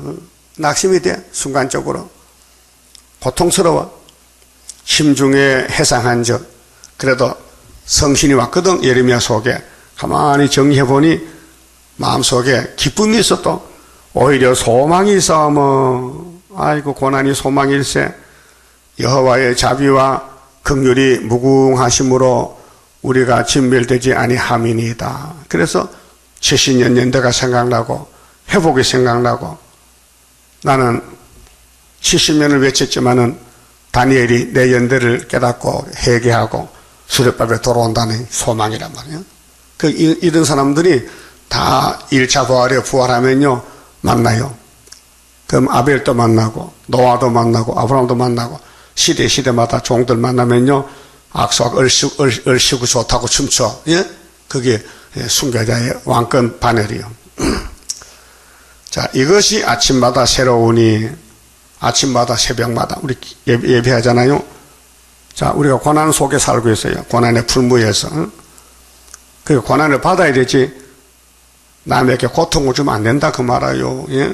낙심이 돼, 순간적으로. 고통스러워. 심중에 해상한 적. 그래도 성신이 왔거든, 예레미야 속에. 가만히 정리해보니 마음속에 기쁨이 있었도 오히려 소망이 있어뭐 아이고 고난이 소망일세. 여호와의 자비와 긍휼이 무궁하심으로 우리가 진멸되지 아니함이니이다. 그래서 70년 연대가 생각나고 회복이 생각나고 나는 70년을 외쳤지만은 다니엘이 내 연대를 깨닫고 회개하고 수렵밥에 돌아온다는 소망이란 말이에요. 이런 사람들이 다 1차 부활하면요 만나요. 그럼 아벨도 만나고 노아도 만나고 아브라함도 만나고 시대마다 종들 만나면요 악수하고 얼씨구 좋다고 춤춰. 예? 그게 순교자의 왕권 바늘이요. 자, 이것이 아침마다 새로우니, 아침마다 새벽마다 우리 예배하잖아요. 자, 우리가 고난 속에 살고 있어요. 고난의 풀무에서. 그 고난을 받아야 되지 남에게 고통을 주면 안 된다 그 말이에요. 예?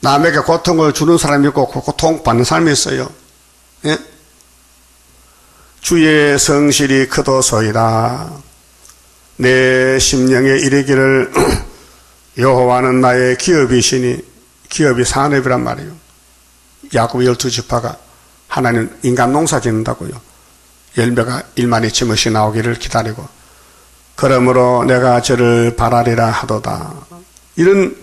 남에게 고통을 주는 사람이 있고 고통받는 사람이 있어요. 예? 주의 성실이 크도소이다. 내 심령에 이르기를 여호와는 나의 기업이시니. 기업이 산업이란 말이에요. 야곱 12지파가 하나님 인간 농사 짓는다고요. 열매가 1만이 치못이 나오기를 기다리고 그러므로 내가 저를 바라리라 하도다. 이런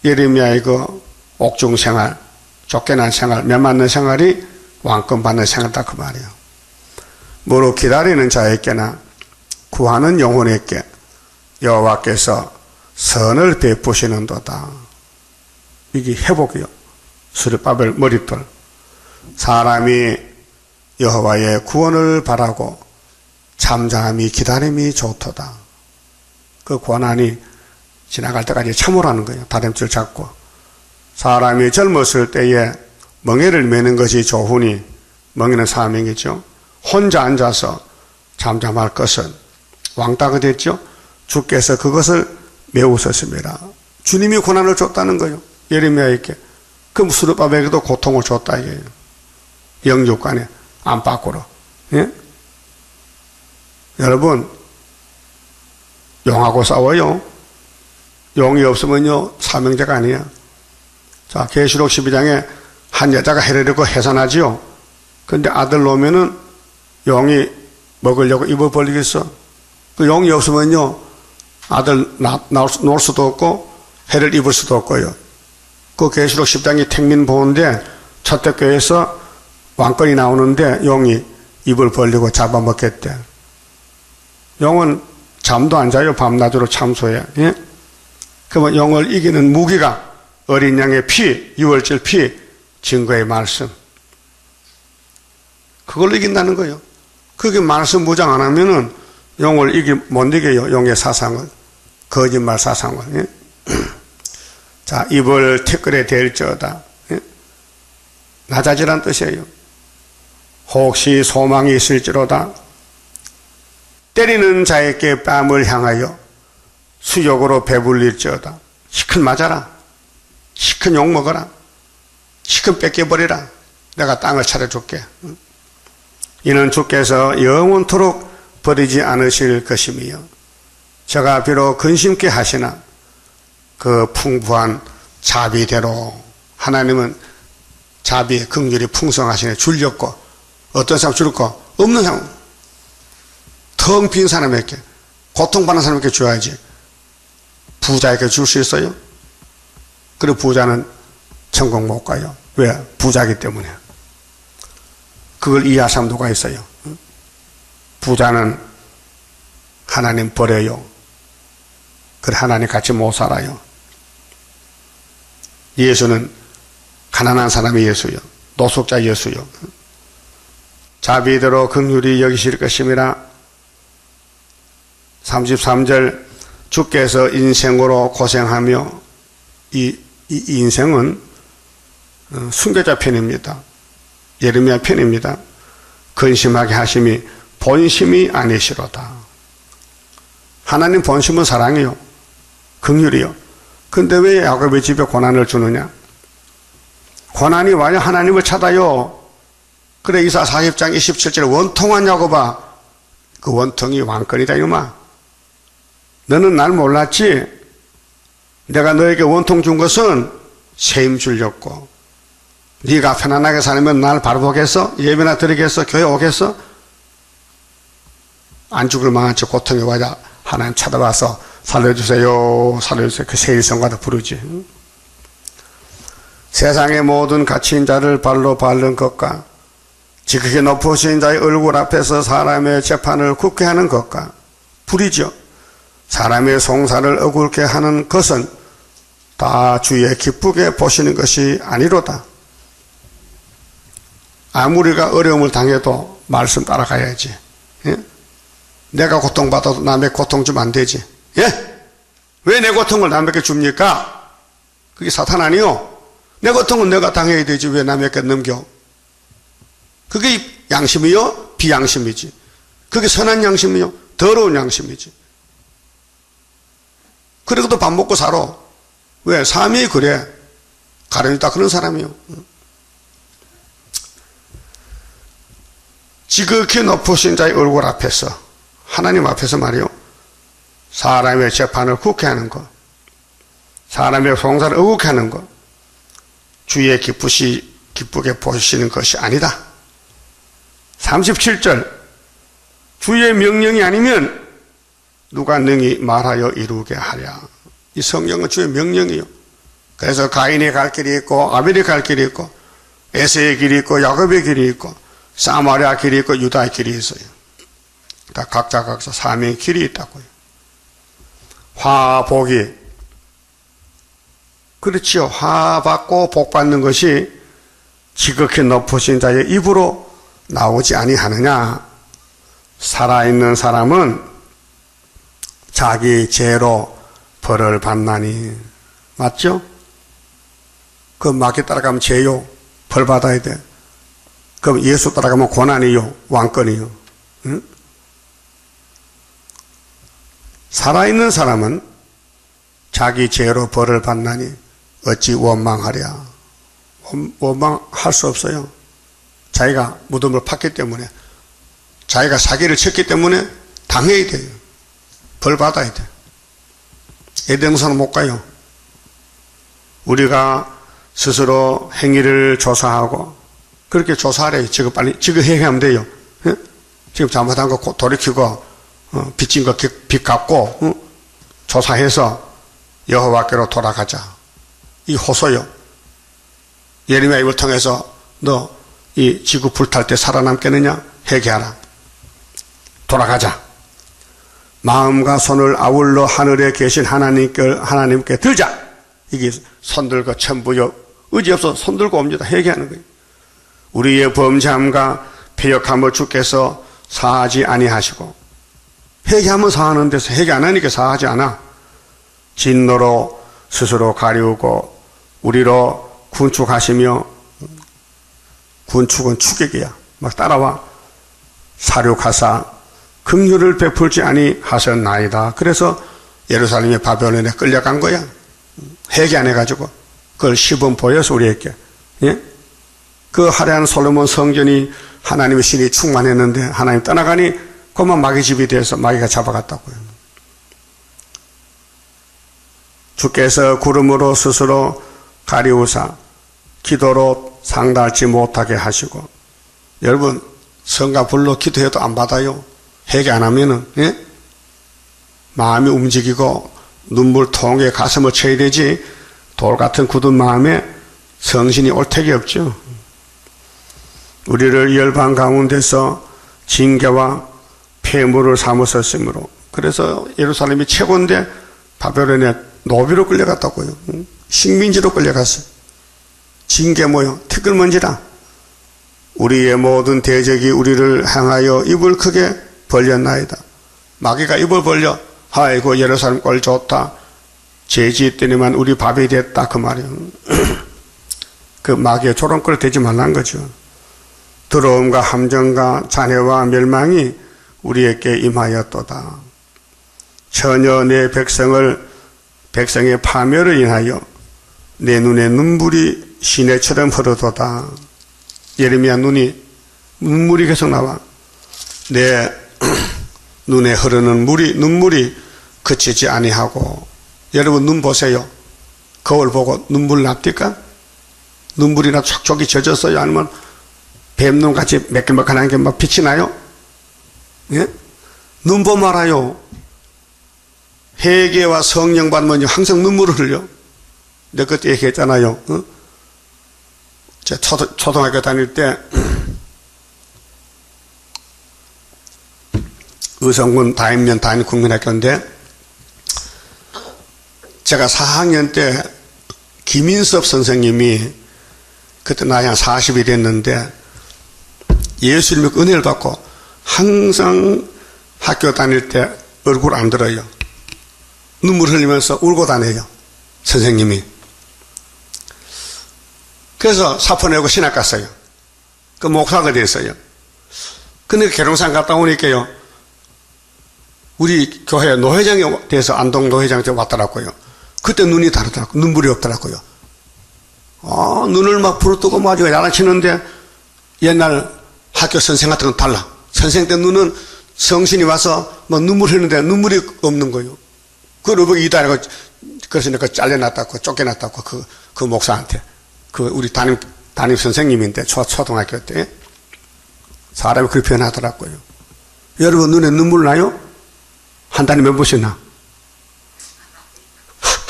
예레미야의 그 옥중 생활, 쫓겨난 생활, 매 맞는 생활이 왕권 받는 생활이다 그 말이에요. 무릇 기다리는 자에게나 구하는 영혼에게 여호와께서 선을 베푸시는도다. 이게 회복이요. 스룹바벨 머릿돌. 사람이 여호와의 구원을 바라고 잠잠히 기다림이 좋도다. 그 고난이 지나갈 때까지 참으라는 거예요. 다림줄 잡고. 사람이 젊었을 때에 멍에를 매는 것이 좋으니, 멍에는 사명이죠. 혼자 앉아서 잠잠할 것은 왕따가 됐죠. 주께서 그것을 메우셨습니다. 주님이 고난을 줬다는 거예요. 예레미야에게. 그럼 스룹바벨에게도 고통을 줬다 이게요. 영육간에 안팎으로. 예? 여러분, 용하고 싸워요. 용이 없으면요 사명자가 아니야. 자, 계시록 12장에 한 여자가 해를 해산하지요. 근데 아들 놓으면은 용이 먹으려고 입을 벌리겠어. 그 용이 없으면요 아들 놓을 수도 없고 해를 입을 수도 없고요. 그 계시록 10장이 택민 보는데 첫대교에서 왕권이 나오는데 용이 입을 벌리고 잡아먹겠대. 용은 잠도 안 자요. 밤낮으로 참소해. 예? 그러면 용을 이기는 무기가 어린 양의 피, 유월절 피, 증거의 말씀. 그걸로 이긴다는 거예요. 그게 말씀 무장 안 하면은 용을 못 이겨요. 용의 사상을. 거짓말 사상을. 예? 자, 입을 티끌에 댈지어다. 예? 낮아지란 뜻이에요. 혹시 소망이 있을지로다. 때리는 자에게 뺨을 향하여 수욕으로 배불릴지어다. 시큰 맞아라. 시큰 욕 먹어라. 시큰 뺏겨버리라. 내가 땅을 차려줄게. 이는 주께서 영원토록 버리지 않으실 것이며 저가 비록 근심케 하시나 그 풍부한 자비대로 하나님은 자비, 긍휼이 풍성하시네. 줄렸고 어떤 사람 줄고 없는 사람 텅 빈 사람에게 고통받는 사람에게 줘야지 부자에게 줄 수 있어요? 그리고 부자는 천국 못 가요. 왜? 부자이기 때문에. 그걸 이해할 사람 누가 있어요? 부자는 하나님 버려요. 그래 하나님 같이 못 살아요. 예수는 가난한 사람이 예수요. 노숙자 예수요. 자비대로 긍휼히 여기실 것임이라. 33절 주께서 인생으로 고생하며 이 인생은 순교자 편입니다. 예레미야 편입니다. 근심하게 하심이 본심이 아니시로다. 하나님 본심은 사랑이요. 긍휼이요. 근데 왜 야곱의 집에 고난을 주느냐? 고난이 와야 하나님을 찾아요. 그래 이사 40장 27절에 원통한 야곱아, 그 원통이 왕권이다 이놈아. 너는 날 몰랐지? 내가 너에게 원통 준 것은 세임 주려고. 네가 편안하게 살면 날 바라보겠어? 예배나 드리겠어? 교회 오겠어? 안 죽을 만한 저 고통이 와야 하나님 찾아와서 살려주세요, 살려주세요. 그 세일성과도 부르지. 세상의 모든 가치인 자를 발로 밟는 것과 지극히 높으신 자의 얼굴 앞에서 사람의 재판을 굳게 하는 것과 불이죠. 사람의 송사를 억울케 하는 것은 다 주의 기쁘게 보시는 것이 아니로다. 아무리가 어려움을 당해도 말씀 따라가야지. 예? 내가 고통받아도 남의 고통 주면 안 되지. 예? 왜 내 고통을 남에게 줍니까? 그게 사탄 아니요. 내 고통은 내가 당해야 되지 왜 남에게 넘겨? 그게 양심이요? 비양심이지. 그게 선한 양심이요? 더러운 양심이지. 그래도 밥 먹고 살아. 왜? 삶이 그래. 가련이다 그런 사람이요. 지극히 높으신 자의 얼굴 앞에서, 하나님 앞에서 말이요, 사람의 재판을 굳게 하는 것, 사람의 송사를 억울케 하는 것, 주의 기쁘게 보시는 것이 아니다. 37절 주의 명령이 아니면 누가 능히 말하여 이루게 하랴. 이 성경은 주의 명령이요. 그래서 가인의 갈 길이 있고 아벨의 갈 길이 있고 에서의 길이 있고 야곱의 길이 있고 사마리아 길이 있고 유다의 길이 있어요. 다 각자 사명의 길이 있다고요. 화복이 그렇지요. 화 받고 복 받는 것이 지극히 높으신 자의 입으로 나오지 아니하느냐. 살아있는 사람은 자기 죄로 벌을 받나니. 맞죠? 그 마귀 따라가면 죄요. 벌 받아야 돼. 그럼 예수 따라가면 고난이요. 왕권이요. 응? 살아있는 사람은 자기 죄로 벌을 받나니 어찌 원망하랴. 원망할 수 없어요. 자기가 무덤을 팠기 때문에, 자기가 사기를 쳤기 때문에 당해야 돼요. 벌 받아야 돼. 에덴성은 못 가요. 우리가 스스로 행위를 조사하고, 그렇게 조사하래요. 지금 빨리, 지금 해결하면 돼요. 예? 지금 잘못한 거 돌이키고, 빚진 거 빚 갚고, 조사해서 여호와께로 돌아가자. 이 호소요. 예레미야 입을 통해서 너 이 지구 불탈 때 살아남겠느냐? 회개하라. 돌아가자. 마음과 손을 아울러 하늘에 계신 하나님께 들자. 이게 손들고 천부여 의지 없어 손들고 옵니다. 회개하는 거예요. 우리의 범죄함과 패역함을 주께서 사하지 아니하시고, 회개하면 사하는 데서 회개 안 하니까 사하지 않아. 진노로 스스로 가리우고 우리로 군축하시며, 군축은 추격이야. 막 따라와. 사륙하사 긍휼을 베풀지 아니하셨나이다. 그래서 예루살렘의 바벨론에 끌려간 거야. 회개 안 해가지고 그걸 시범 보여서 우리에게. 예? 그 화려한 솔로몬 성전이 하나님의 신이 충만했는데 하나님 떠나가니 그만 마귀 집이 돼서 마귀가 잡아갔다고요. 주께서 구름으로 스스로 가리우사 기도로 상달지 못하게 하시고. 여러분, 성가 불러 기도해도 안 받아요. 회개 안 하면은, 예? 마음이 움직이고 눈물 통에 가슴을 쳐야 되지, 돌 같은 굳은 마음에 성신이 올 택이 없죠. 우리를 열방 가운데서 징계와 폐물을 삼으셨으므로. 그래서 예루살렘이 최고인데 바벨론에 노비로 끌려갔다고요. 식민지로 끌려갔어요. 징계 뭐요? 티끌먼지라. 우리의 모든 대적이 우리를 향하여 입을 크게 벌렸나이다. 마귀가 입을 벌려. 아이고 예루살렘 꼴 좋다. 죄짓더니만 우리 밥이 됐다. 그 말이에요. 그 마귀의 조롱거리 되지 말란 거죠. 더러움과 함정과 잔해와 멸망이 우리에게 임하였도다. 전혀 내 백성의 파멸을 인하여 내 눈에 눈물이 시내처럼 흐르도다. 예레미야 눈물이 계속 나와. 내 눈에 흐르는 눈물이 그치지 아니하고. 여러분 눈 보세요. 거울 보고 눈물 납니까? 눈물이나 촉촉이 젖었어요? 아니면 뱀눈같이 매끈매끈한 게 막 빛이 나요? 예? 눈 보면 알아요. 회개와 성령 받으면 항상 눈물을 흘려. 내가 그때 얘기했잖아요. 제가 초등학교 다닐 때 의성군 다인면 다인국민학교인데, 제가 4학년 때 김인섭 선생님이, 그때 나이 한 40이 됐는데, 예수님의 은혜를 받고 항상 학교 다닐 때 얼굴 안 들어요. 눈물 흘리면서 울고 다녀요. 선생님이. 그래서 사표 내고 신학 갔어요. 그 목사가 됐어요. 근데 계룡산 갔다 오니까요, 우리 교회 노회장이 돼서 안동 노회장한테 왔더라고요. 그때 눈이 다르더라고요. 눈물이 없더라고요. 눈을 막 부르뜨고 마주가 야단치는데 옛날 학교 선생 같은 건 달라. 선생 때 눈은 성신이 와서 뭐 눈물 흘리는데 눈물이 없는 거예요. 그걸 보고 이다라고, 그래서 내가 잘려놨다고 쫓겨났다고 그 목사한테. 우리 담임 선생님인데 초등학교 때 사람이 그렇게 표현하더라고요. 여러분 눈에 눈물 나요? 한 달에 몇 번씩 나?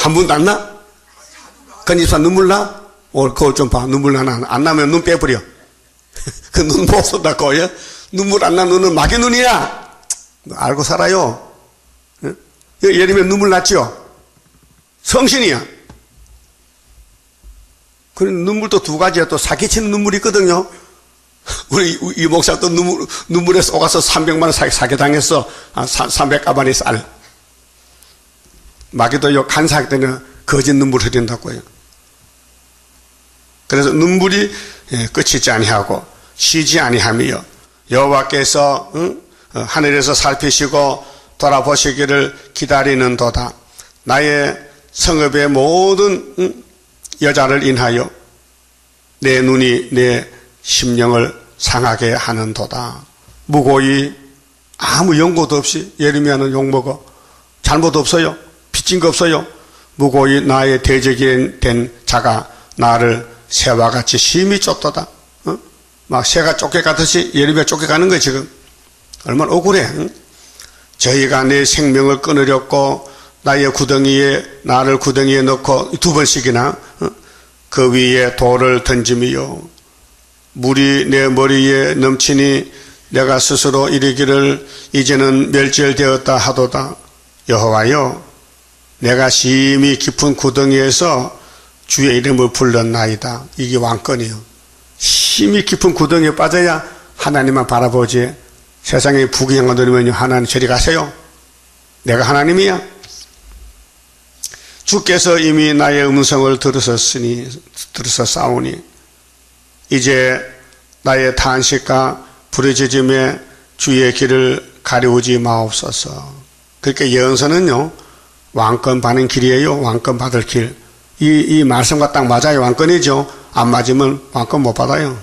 한 번도 안 나? 건집사 눈물 나? 오늘 거울 좀 봐. 눈물 나나? 안 나면 눈 빼버려. 그 눈 못 쏟았고, 예? 눈물 안 나 눈은 마귀 눈이야. 알고 살아요. 예리면 눈물 났죠? 성신이야. 그 눈물도 두 가지야. 또 사기치는 눈물이 있거든요. 우리 이 목사 또 눈물에 쏘가서 300만 원 사기당했어. 300가마니 쌀. 마귀도 요 간사하기 때문에 거짓 눈물 흘린다고요. 그래서 눈물이 끝이지 아니하고 쉬지 아니하며 여호와께서 하늘에서 살피시고 돌아보시기를 기다리는도다. 나의 성읍의 모든 여자를 인하여 내 눈이 내 심령을 상하게 하는도다. 무고히 아무 연고도 없이 예레미야는 욕먹어. 잘못 없어요. 빚진 거 없어요. 무고히 나의 대적이 된 자가 나를 새와 같이 심히 쫓도다. 막 새가 쫓겨가듯이 예레미야 쫓겨가는 거예요 지금. 얼마나 억울해. 저희가 내 생명을 끊으렸고 나의 나를 구덩이에 넣고 두 번씩이나 그 위에 돌을 던짐이요 물이 내 머리에 넘치니 내가 스스로 이르기를 이제는 멸절되었다 하도다. 여호와여, 내가 심히 깊은 구덩이에서 주의 이름을 불렀나이다. 이게 왕권이요. 심히 깊은 구덩이에 빠져야 하나님만 바라보지. 세상에 부귀영화 누리면 하나님 저리 가세요. 내가 하나님이야. 주께서 이미 나의 음성을 들으셨사오니 이제 나의 탄식과 부르짖음에 주의 길을 가리우지 마옵소서. 그러니까 예언서는요 왕권 받는 길이에요. 왕권 받을 길. 이 말씀과 딱 맞아요. 왕권이죠. 안 맞으면 왕권 못 받아요.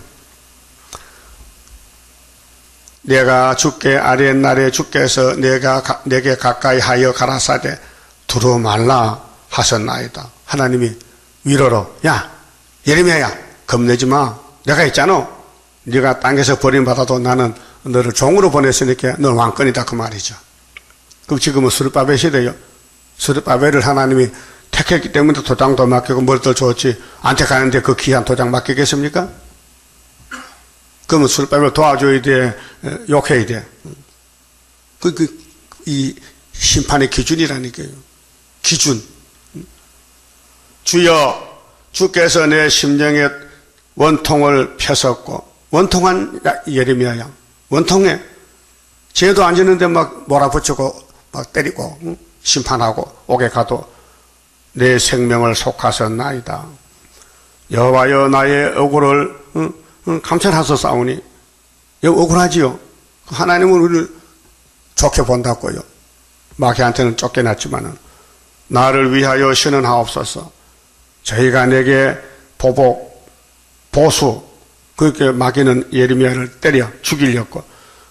내가 주께 아뢰는 날에 주께서 내게 가까이 하여 가라사대 두루 말라 하셨나이다. 하나님이 위로로 야 예레미야야 겁내지 마. 내가 있잖아. 네가 땅에서 버림받아도 나는 너를 종으로 보냈으니까 넌 왕권이다 그 말이죠. 그럼 지금은 스룹바벨 시대요. 스룹바벨을 하나님이 택했기 때문에 도장도 맡기고 뭘 더 줬지. 안 택하는데 그 귀한 도장 맡기겠습니까? 그러면 스룹바벨 도와줘야 돼. 욕해야 돼. 이 심판의 기준이라니까요. 기준. 주여 주께서 내 심령에 원통을 펴섰고 원통한 예레미야야. 원통해. 죄도 안 지는데 막 몰아붙이고 막 때리고 심판하고 옥에 가도 내 생명을 속하셨나이다. 여호와여 나의 억울을 감찰하소서오니. 억울하지요. 하나님은 우리를 좋게 본다고요. 마귀한테는 쫓겨났지만은 나를 위하여 신원하옵소서. 저희가 내게 보복, 보수, 그렇게 마귀는 예레미야를 때려 죽이려고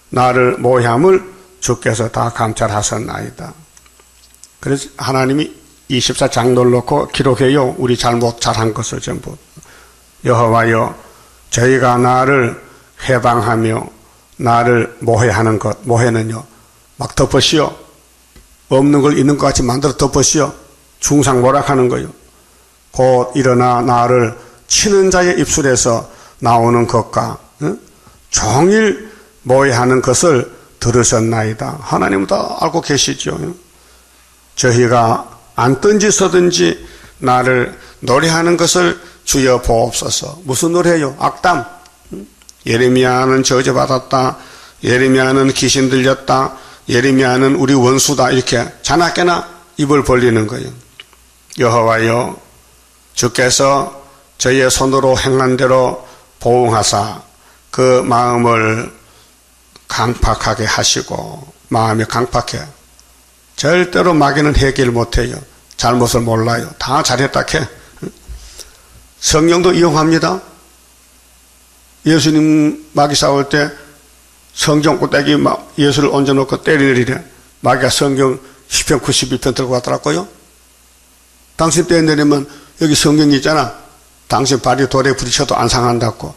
나를 모함을 주께서 다 감찰하셨나이다. 그래서 하나님이 24장로를 놓고 기록해요. 우리 잘못 잘한 것을 전부. 여호와여 저희가 나를 해방하며 나를 모해하는 것, 모해는요 막 덮으시오. 없는 걸 있는 것 같이 만들어 덮으시오. 중상모략하는 거요. 곧 일어나 나를 치는 자의 입술에서 나오는 것과 종일 모해하는 것을 들으셨나이다. 하나님은 다 알고 계시죠. 저희가 앉든지 서든지 나를 노래하는 것을 주여 보옵소서. 무슨 노래요? 악담. 예레미야는 저주받았다. 예레미야는 귀신 들렸다. 예레미야는 우리 원수다. 이렇게 자나깨나 입을 벌리는 거예요. 여호와여 주께서 저희의 손으로 행한 대로 보응하사 그 마음을 강팍하게 하시고. 마음이 강팍해. 절대로 마귀는 해결 못해요. 잘못을 몰라요. 다 잘했다 캐. 성령도 이용합니다. 예수님 마귀 싸울 때 성경 꼭대기 예수를 얹어놓고 때리느리래. 마귀가 성경 10편 92편 들고 왔더라고요. 당신 때내리면 여기 성경이 있잖아. 당신 발이 돌에 부딪혀도 안 상한다고.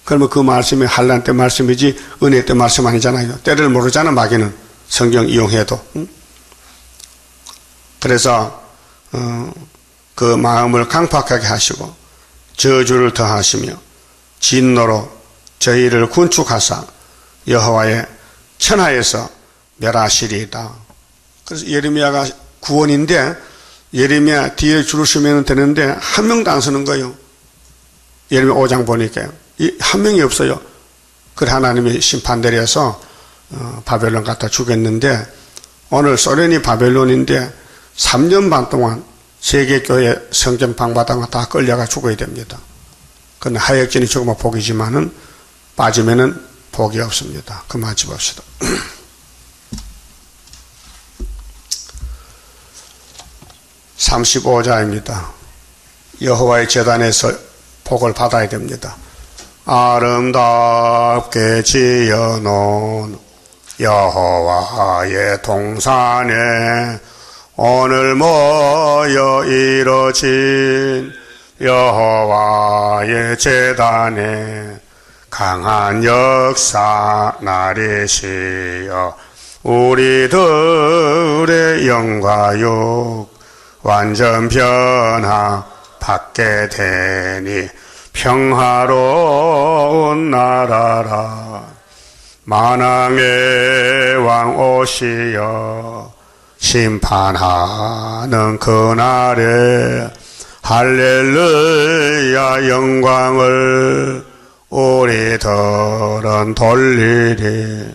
그러면 그 말씀이 환난 때 말씀이지 은혜 때 말씀 아니잖아요. 때를 모르잖아 마귀는. 성경 이용해도. 그래서 그 마음을 강팍하게 하시고 저주를 더하시며 진노로 저희를 군축하사 여호와의 천하에서 멸하시리이다. 그래서 예레미야가 구원인데 예레미야 뒤에 줄을 서면 되는데 한 명도 안 서는 거예요. 예레미야 5장 보니까요. 한 명이 없어요. 그래 하나님이 심판대리해서 바벨론 갖다 주겠는데 오늘 소련이 바벨론인데 3년 반 동안 세계교회 성전 방바닥 다 끌려가 죽어야 됩니다. 그건 하역진이 죽으면 복이지만은 빠지면은 복이 없습니다. 그만 집읍시다. 35자입니다. 여호와의 제단에서 복을 받아야 됩니다. 아름답게 지어놓은 여호와의 동산에 오늘 모여 이뤄진 여호와의 제단에 강한 역사 나리시여 우리들의 영과 육 완전 변화 받게 되니 평화로운 나라라. 만왕의 왕 오시여 심판하는 그날에 할렐루야 영광을 우리들은 돌리리.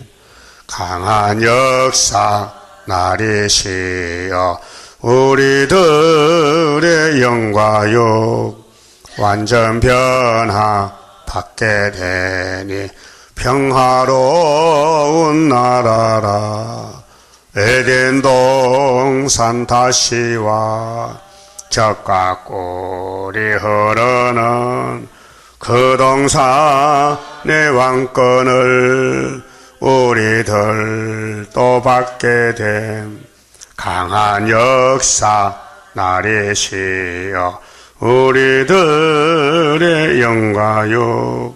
강한 역사 나리시여 우리들의 영과 육 완전 변화 받게 되니 평화로운 나라라. 에덴 동산 다시와 젖과 꿀이 흐르는 그 동산의 왕권을 우리들 또 받게 됨. 강한 역사 나리시여 우리들의 영과 육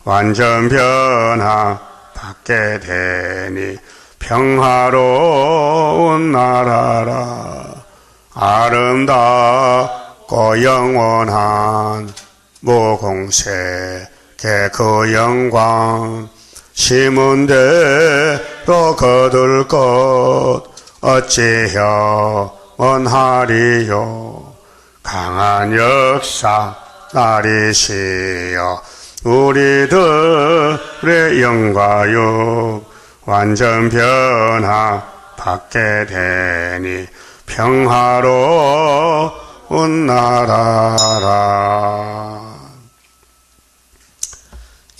완전 변화 받게 되니 평화로운 나라라. 아름답고 영원한 무공색의 그 영광 심은 대로 거둘 것 어찌여 원하리요. 강한 역사 나리시여 우리들의 영과 육 완전 변화 받게 되니 평화로운 나라라.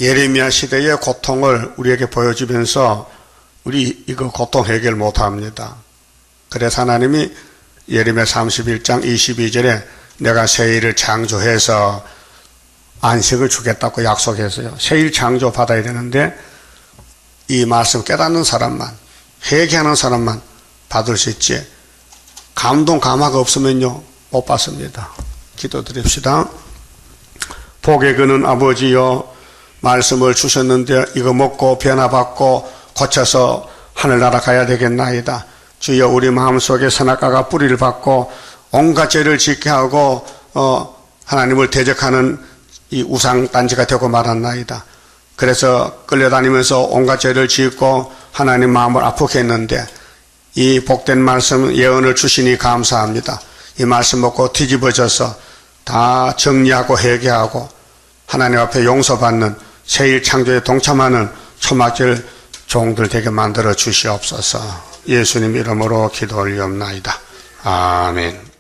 예레미야 시대의 고통을 우리에게 보여주면서 우리 이거 고통 해결 못합니다. 그래서 하나님이 예레미야 31장 22절에 내가 새일을 창조해서 안식을 주겠다고 약속했어요. 새일 창조 받아야 되는데 이 말씀 깨닫는 사람만, 회개하는 사람만 받을 수 있지 감동 감화가 없으면요 못 받습니다. 기도드립시다. 복의 근은 아버지여 말씀을 주셨는데 이거 먹고 변화받고 고쳐서 하늘나라 가야 되겠나이다. 주여 우리 마음속에 선악과가 뿌리를 받고 온갖 죄를 짓게 하고 하나님을 대적하는 이 우상단지가 되고 말았나이다. 그래서 끌려다니면서 온갖 죄를 짓고 하나님 마음을 아프게 했는데 이 복된 말씀 예언을 주시니 감사합니다. 이 말씀 먹고 뒤집어져서 다 정리하고 회개하고 하나님 앞에 용서받는 새일 창조에 동참하는 초막절 종들 되게 만들어 주시옵소서. 예수님 이름으로 기도 올리옵나이다. 아멘.